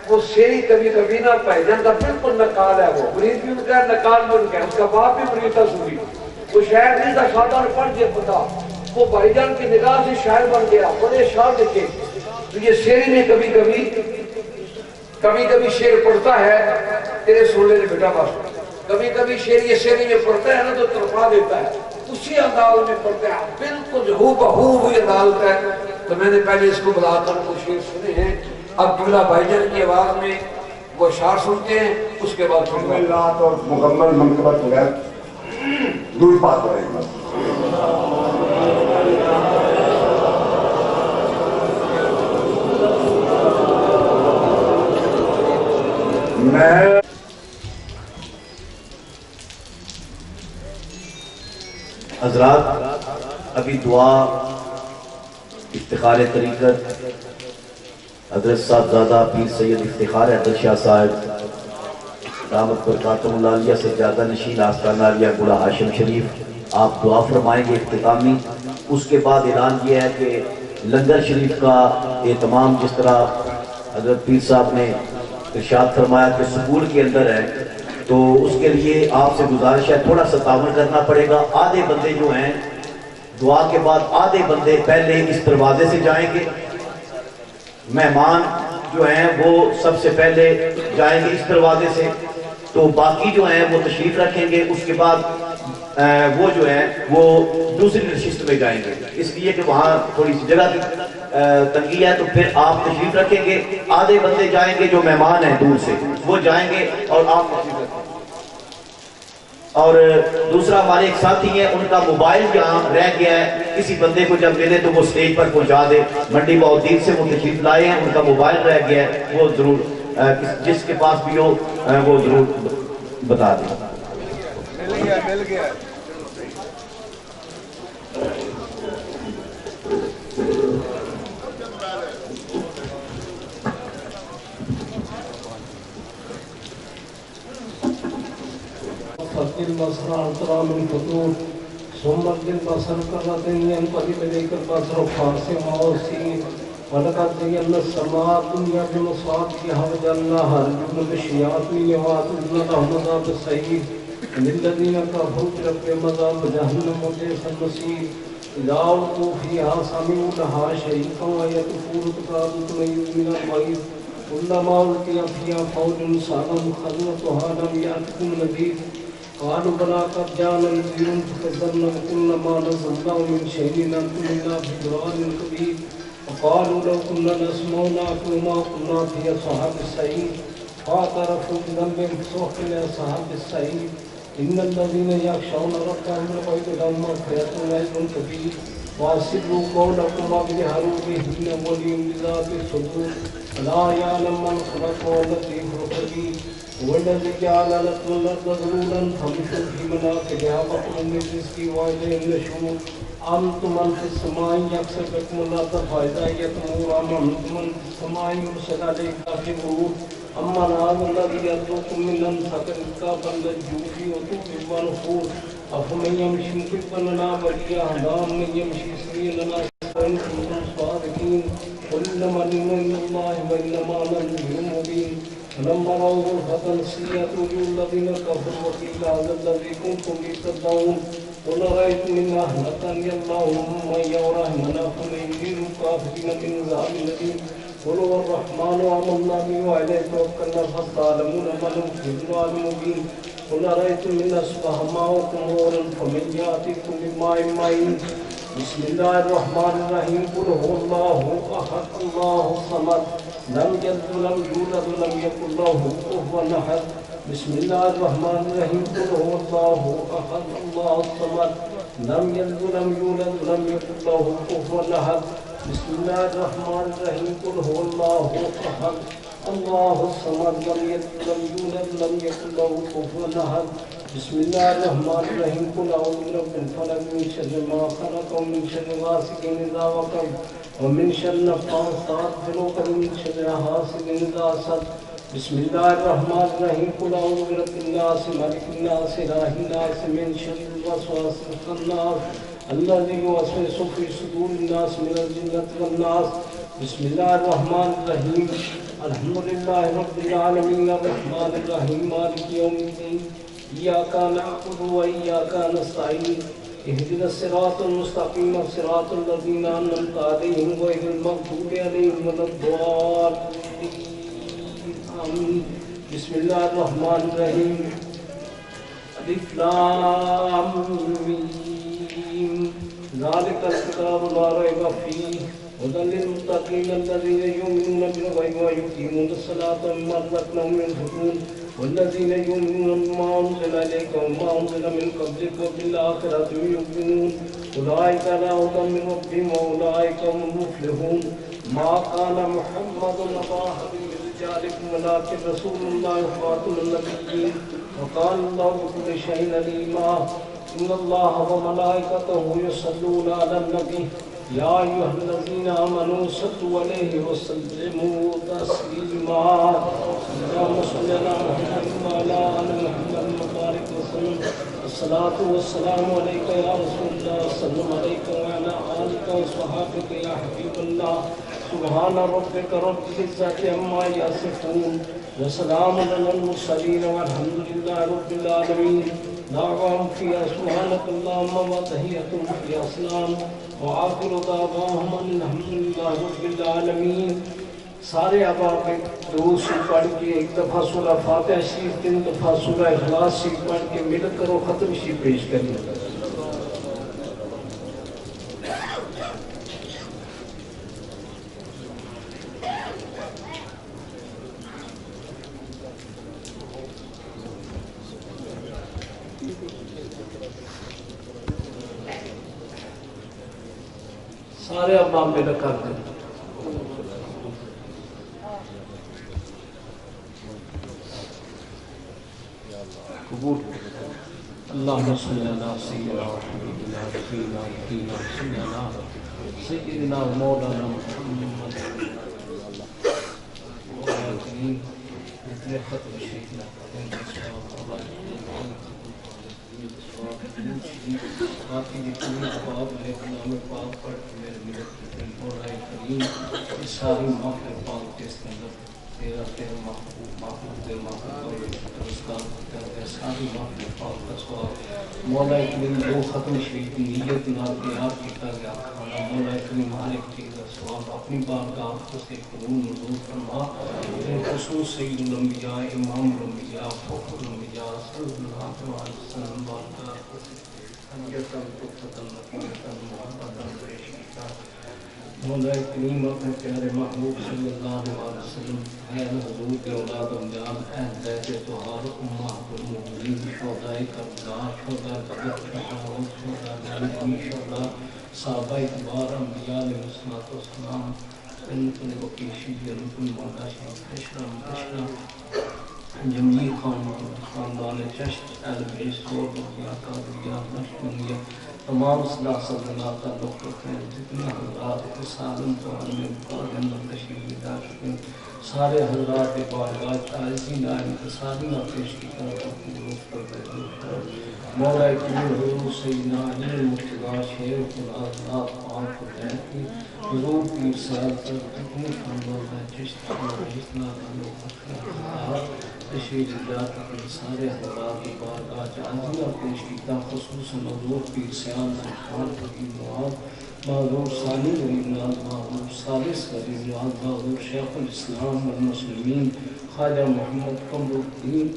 وہ شیری کبھی کبھی نہ پہجان کا بالکل نقال ہے، وہ مرید بھی ان کا ہے، نقال بھی ان کا ہے، اس کا باپ بھی مرید تھا صوفی، وہ شاعر نہیں تھا، سادہ اور پڑھ دیا پتا، وہ بھائی جان کی نگاہ سے شاعر بن گیا، بڑے اشعار لکھے۔ تو یہ شیری میں کبھی کبھی شعر پڑھتا ہے، تیرے سن لینے بیٹا بس، کبھی کبھی شعر یہ شیری میں پڑھتا ہے نا تو ترفا دیتا ہے، اسی انداز میں پڑھتے ہیں، بالکل ہو بہو وہی انداز ہے۔ تو میں نے پہلے اس کو بلا کر وہ شعر سنے ہیں، اب قبلہ بھائی جان کی آواز میں وہ اشعار سنتے ہیں، اس کے بعد رات اور مکمل منقبت بغیر دور بات ہو رہی ہے۔ میں حضرات ابھی دعا افتخار طریقت حضرت صاحبزادہ پیر سید افتخار حیدر شاہ صاحب دعوت برکاتم اللہ علیہ سے زیادہ نشین آستانہ علیہ گڑا ہاشم شریف، آپ دعا فرمائیں گے اختتامی۔ اس کے بعد اعلان یہ ہے کہ لنگر شریف کا اہتمام جس طرح حضرت پیر صاحب نے ارشاد فرمایا کہ سکول کے اندر ہے، تو اس کے لیے آپ سے گزارش ہے تھوڑا سا تعاون کرنا پڑے گا. آدھے بندے جو ہیں دعا کے بعد آدھے بندے پہلے اس دروازے سے جائیں گے، مہمان جو ہیں وہ سب سے پہلے جائیں گے اس دروازے سے، تو باقی جو ہیں وہ تشریف رکھیں گے. اس کے بعد وہ جو ہیں وہ دوسری نشست میں جائیں گے، اس لیے کہ وہاں تھوڑی سی جگہ کی تنگی ہے، تو پھر آپ تشریف رکھیں گے. آدھے بندے جائیں گے جو مہمان ہیں دور سے، وہ جائیں گے اور آپ تشریف رکھیں گے. اور دوسرا ہمارے ایک ساتھی ہیں، ان کا موبائل جہاں رہ گیا ہے، کسی بندے کو جب ملے تو وہ سٹیج پر پہنچا دے. منڈی بہودین سے وہ تشریف لائے ہیں، ان کا موبائل رہ گیا ہے، وہ ضرور جس کے پاس بھی ہو وہ ضرور بتا دیں. مل گیا فقر البصر اطرا من فطور ثم البصر كرتين ينقلب اليك البصر خاسئا وسيء ولقد زينا السماء الدنيا بمصابيح وجعلناها رجوما للشياطين واعتدنا لهم عذاب السعير للذين كفروا بربهم عذاب جهنم وبئس المصير إذا ألقوا فيها سمعوا لها شهيقا وهي تفور تكاد تميز من الغيظ كلما ألقي فيها فوج سألهم خزنتها لم يأتكم نذير قالوا بلى قد جاءنا نذير فكذبنا وقلنا ما نزل الله من شيء إن أنتم إلا في ضلال كبير وقالوا لو كنا نسمع ونعقل ما كنا في أصحاب السعير فاعترفوا بذنبهم فسحقا لأصحاب السعير إن الذين يخشون ربهم بالغيب لهم مغفرة وأجر كبير وأسروا قولكم واجهروا به إنه عليم بذات الصدور ألا يعلم من خلق وهو اللطيف الخبير هو الذي جعل لكم الأرض ذلولا فامشوا في مناكبها وكلوا من رزقه وإليه النشور أنتم من في السماء يكسب لكم الأرض فإذا هي تمور أم أنتم من في السماء يرسل عليكم حافظون أما هذا الذي يرزقكم من أنفق رزقا فلنجوا فيه وتوبوا ونفور أفمن يمشي مكبا لنا وليا أهدى من يمشي سريا لنا وإن كنتم صادقين قل إنما العلم عند الله وإنما أنا نذير مبين فلما رأوا غرفة سيئت وجوه الذين كفروا وقيل هذا الذي كنتم به تدعون قل أرأيتم إن أهلكني الله ومن يرحمنا فمن يجير الكافرين من عذاب أليم قل هو الرحمن آمنا به وعليه توكلنا فستعلمون من هم في ضلال مبين قل أرأيتم إن أصبح ماؤكم غورا فمن يأتيكم بماء معين بسم الله الرحمن الرحيم قل هو الله أحد الله الصمد لم يلد ولم يولد ولم يكن له كفوا أحد بسم الله الرحمن الرحيم قل هو الله أحد الله الصمد لم يلد ولم يولد ولم يكن له كفوا أحد بسم الله الرحمن الرحيم قل هو الله أحد الله الصمد لم يلد ولم يولد ولم يكن له كفوا أحد بسم الله الرحمن الرحيم قل أعوذ برب الفلق من شر ما خلق ومن شر غاسق إذا وقب ومن شر النفاثات في العقد ومن شر حاسد إذا حسد بسم الله الرحمن الرحيم قل أعوذ برب الناس ملك الناس إله الناس من شر الوسواس الخناس الذي يوسوس في صدور الناس من الجنة والناس بسم الله الرحمن الرحيم الحمد لله رب العالمين الرحمن الرحيم مالك يوم الدين إياك نعبد وإياك نستعين اهدنا الصراط المستقيم صراط الذين أنعمت عليهم غير المغضوب عليهم ولا الضالين آمين بسم الله الرحمن الرحيم ألف لام ميم ذلك الكتاب لا ريب فيه هدى للمتقين الذين يؤمنون بالغيب ويقيمون الصلاة ومما رزقناهم ينفقون والذين يؤمنون بما أنزل إليك وما أنزل من قبلك وبالآخرة يؤمنون أولئك على هدى من ربهم وأولئك هم المفلحون ما كان محمد أبا أحد من رجالكم ولكن رسول الله خاتم النبيين وقال الله بكل شيء عليما إن الله وملائكته يصلون على النبي يا أيها الذين آمنوا صلوا عليه وسلموا تسليما اللهم صل على محمد وعلى آل محمد وبارك وسلم الصلاة والسلام عليك يا رسول الله سلم عليك وعلى آلك وصحابك يا حبيب الله سبحان ربك رب العزة عما يصفون وسلام على المرسلين والحمد لله رب العالمين دعواهم فيها سبحانك اللهم وتحيتهم فيها سلام وآخر دعواهم أن الحمد لله رب العالمين. سارے احباب درود شریف پڑھ کے ایک دفعہ سورہ فاتحہ شریف 3 دفعہ سورہ اخلاص شریف پڑھ کے مل کر وہ ختم شریف پیش کریں. سارے احباب مل کر دیں. اللهم صل على سيدنا وحبيبنا سيدنا مولانا محمد ساری محفل پاک کے اندر تیرا تیرا محبوب محبوب دے محبوب ساری محفل پاک کا سوال مولا کریم دو ختم شریف کی نیت نال تیار کیتا گیا کھانا مولا کریم ہر ایک چیز کا سوال اپنی بارگاہ سے قبول منظور فرما. خصوص سید الانبیاء امام الانبیاء فخر الانبیاء صلی اللہ علیہ وسلم بارگاہ حجتاً تفتاً نقیتاً محبتاً پیشیتا مولا کریم اپنے پیارے محبوب صلی اللہ علیہ وسلم اے حضور کے اولاد انجام اے بیت طہار امہات المؤمنین شہداء کربلا شہداء بدر شہداء جانبی شہداء صحابہ اکبار انبیاء علیہ السلام انتن وکیشی انتن مولا شریف حشرہ مدشرہ جمعی خاندان چشت اہل بیس اور بقیہ قادریہ نشمنیہ تمام صلاح سلطنات تعلق رکھتے ہیں جتنے حضرات سالم تو میں اندر تشریف لے چکے ہیں. سارے حضرات بارگاہ عاجزی نائم ساری نہ پیش کی طرف درست کر دے. مولا کریم حضور سیدنا علی المرتضیٰ شیر الخلاصات پاک خدین کی حضور پیر صاحب پر جتنے خاندان ہے چشت اور جتنا تعلق رکھتے ہیں تشریف لے کر سارے حضرات بارگاہ عاجزی نہ پیش کی طرف خصوصاً حضور پیر سیان خان فقیر نواز بہادر ثانی غریب نواز بہادر ثالث غریب نواز بہادر شیخ الاسلام والمسلمین خواجہ محمد قمر الدین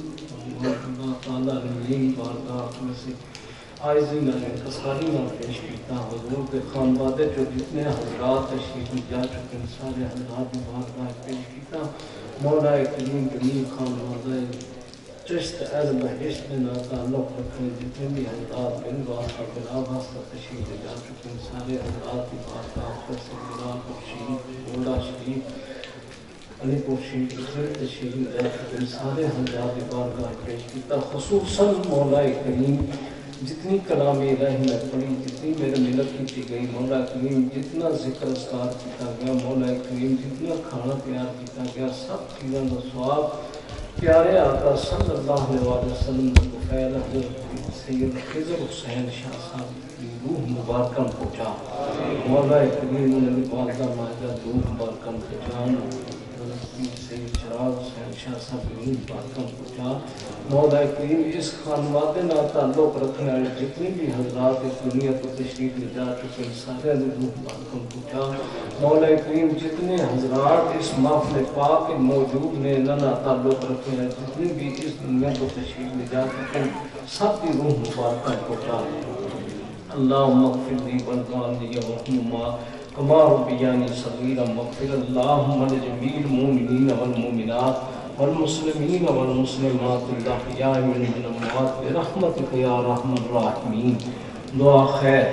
اللہ تعالیٰ علیہ بارگاہ میں سے عاجزی نہ ساری نہ پیش کیتا حضور کے خانوادے جو جتنے حضرات تشریف جا چکے ہیں سارے حضرات بارگاہ پیش کیتا. مولا کریم کریم خانوادہ چشت اہل بہشت میں تعلق رکھنے جتنے بھی حضرات بن واسطہ بلا واسطہ تشریف جا چکے ہیں سارے حضرات کی بارگاہ پر سے بلال پور شریف گوڑا شریف علی پور شریف تشریف جا چکے ہیں سارے حضرات کی بارگاہ پیش کیتا. خصوصاً مولا کریم جتنی کلام الہی میں پڑھی جتنی میرے ملت کی گئی مولا کریم جتنا ذکر اذکار کیتا گیا مولا کریم جتنا کھانا تیار کیتا گیا سب چیزوں کا ثواب پیارے آقا صلی اللہ علیہ وسلم کو خیر حضرت سید خضر حسین شاہ صاحب کی روح مبارکہ پہنچا. مولا کریم نے والدہ ماجدہ روح مبارکہ پہنچا. سید چراغ حسین شاہ صاحب کی روح مبارکہ پہنچا. مولا کریم اس خانوادے نہ تعلق رکھنے والے جتنے بھی حضرات اس دنیا کو تشریف لے جا چکے ہیں سارے روح مبارکہ پہنچا. مولا کریم جتنے حضرات اس محفل پاک کے موجود میں نہ تعلق رکھنے ہیں جتنے بھی اس دنیا کو تشریف لے جا چکے ہیں سب کی روح مبارکہ پہنچا. اللہم اغفر لی والوالدی ورحمہما کما ربیانی صغیرا واغفر اللہم لجمیع المؤمنین والمؤمنات والمسلمین والمسلمات الاحیاء منهم والاموات برحمتک یا ارحم الراحمین. دعا خیر.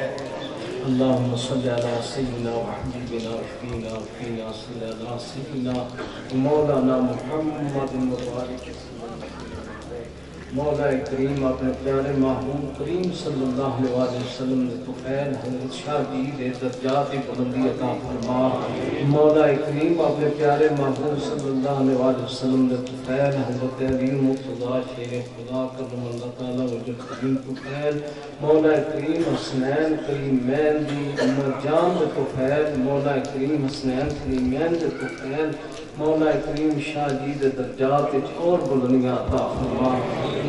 اللهم صل على سيدنا وحبيبنا وشفينا وفينا صل على سيدنا مولانا محمد وبارك وسلم مولا کریم اپنے پیارے محبوب کریم صلی اللہ علیہ وسلم نے طفیل حضرت شاہ جی دے درجات بلندی عطا فرما۔ مولا کریم اپنے پیارے محبوب صلی اللہ علیہ وسلم نے طفیل حضرت علی مرتضیٰ شیر خدا کرم اللہ تعالیٰ وجہ کریم طفیل مولا کریم حسنین کریمین دی عمر جان دے طفیل مولا کریم حسنین کریمین دے طفیل مولا کریم شاہ جی دے درجات اور بلندیاں عطا فرما۔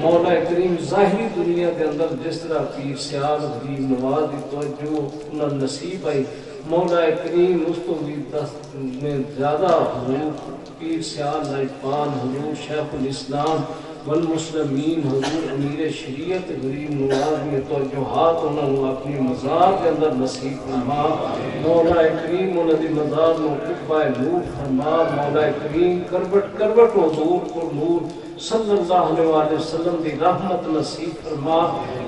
مولا کریم ظاہری دنیا کے اندر جس طرح پیر سیال غریب نواز دی توجہ انہاں نصیب آئی، مولا کریم اس تو بھی دست میں زیادہ حضور پیر سیال نائبان حضور شیخ الاسلام والمسلمین حضور امیر شریعت غریب نواز میں توجہات انہوں نے اپنی مزار کے اندر نصیب فرما۔ مولا کریم انہوں نے مزار میں قطبہ نور فرما۔ مولا کریم کروٹ کروٹ حضور کو نور صلی اللہ علیہ وسلم دی رحمت نصیب فرما۔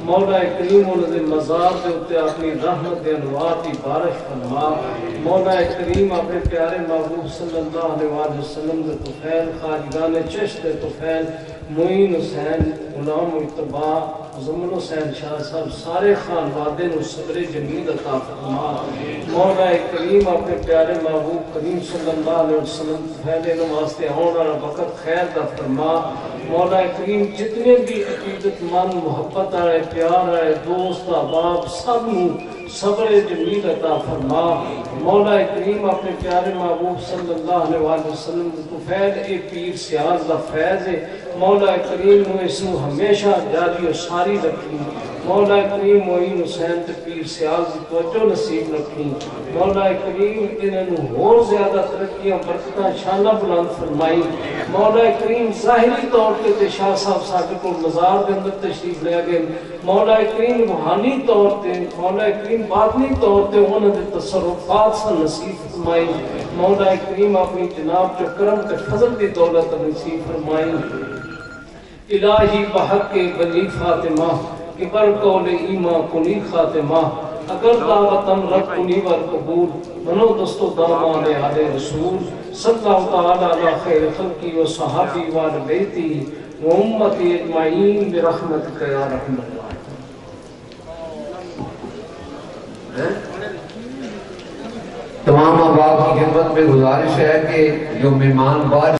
مولا کریم انہوں نے مزار دے اتے اپنی رحمت دے انوار دی بارش فرما۔ مولا کریم اپنے پیارے محبوب صلی اللہ علیہ وسلم دے طفیل خاجگان چشت طفیل معین حسین غلام اتباع زمن حسین شاہ صاحب سارے خانوادے نو صبر جمیل عطا فرما۔ مولا کریم اپنے پیارے محبوب کریم صلی اللہ علیہ وسلم پہلے نواستے ہونا وقت خیر دا فرما۔ مولا کریم جتنے بھی عقیدت مند محبت آئے پیار آئے دوست احباب سب نو صبر جمیل عطا فرما۔ مولا کریم اپنے پیارے محبوب صلی اللہ علیہ وسلم تو فیض اے پیر سیاز دا فیض ہے، مولا کریم نو اس نو ہمیشہ جاری و ساری رکھی۔ مولا کریم معین حسین تے پیر سیاز دی توجہ نصیب رکھی۔ مولا کریم انہوں اور زیادہ ترقیاں برکتاں شانہ بلند فرمائی۔ مولا کریم ظاہری طور تے شاہ صاحب ساکر کو مزار دے اندر تشریف لے گئے، مولا کریم روحانی طور تے مولا کریم باطنی طور تے انہوں نے تصرفات سے نصیب فرمائی۔ مولا کریم اپنی جناب جو کرم تے فضل دی دولت نصیب فرمائی۔ الہی بحق بنی فاطمہ کبر قول ایمان کنی خاتمہ اگر دعوتم رب کنی ور قبول منو دستو دامان آل رسول صلی اللہ تعالی علی خیر خلقی و صحابی و آل بیتی و امتی اجمعین برحمتک یا رحمت اللہ۔ تمام احباب کی خدمت میں گزارش ہے کہ جو مہمان بار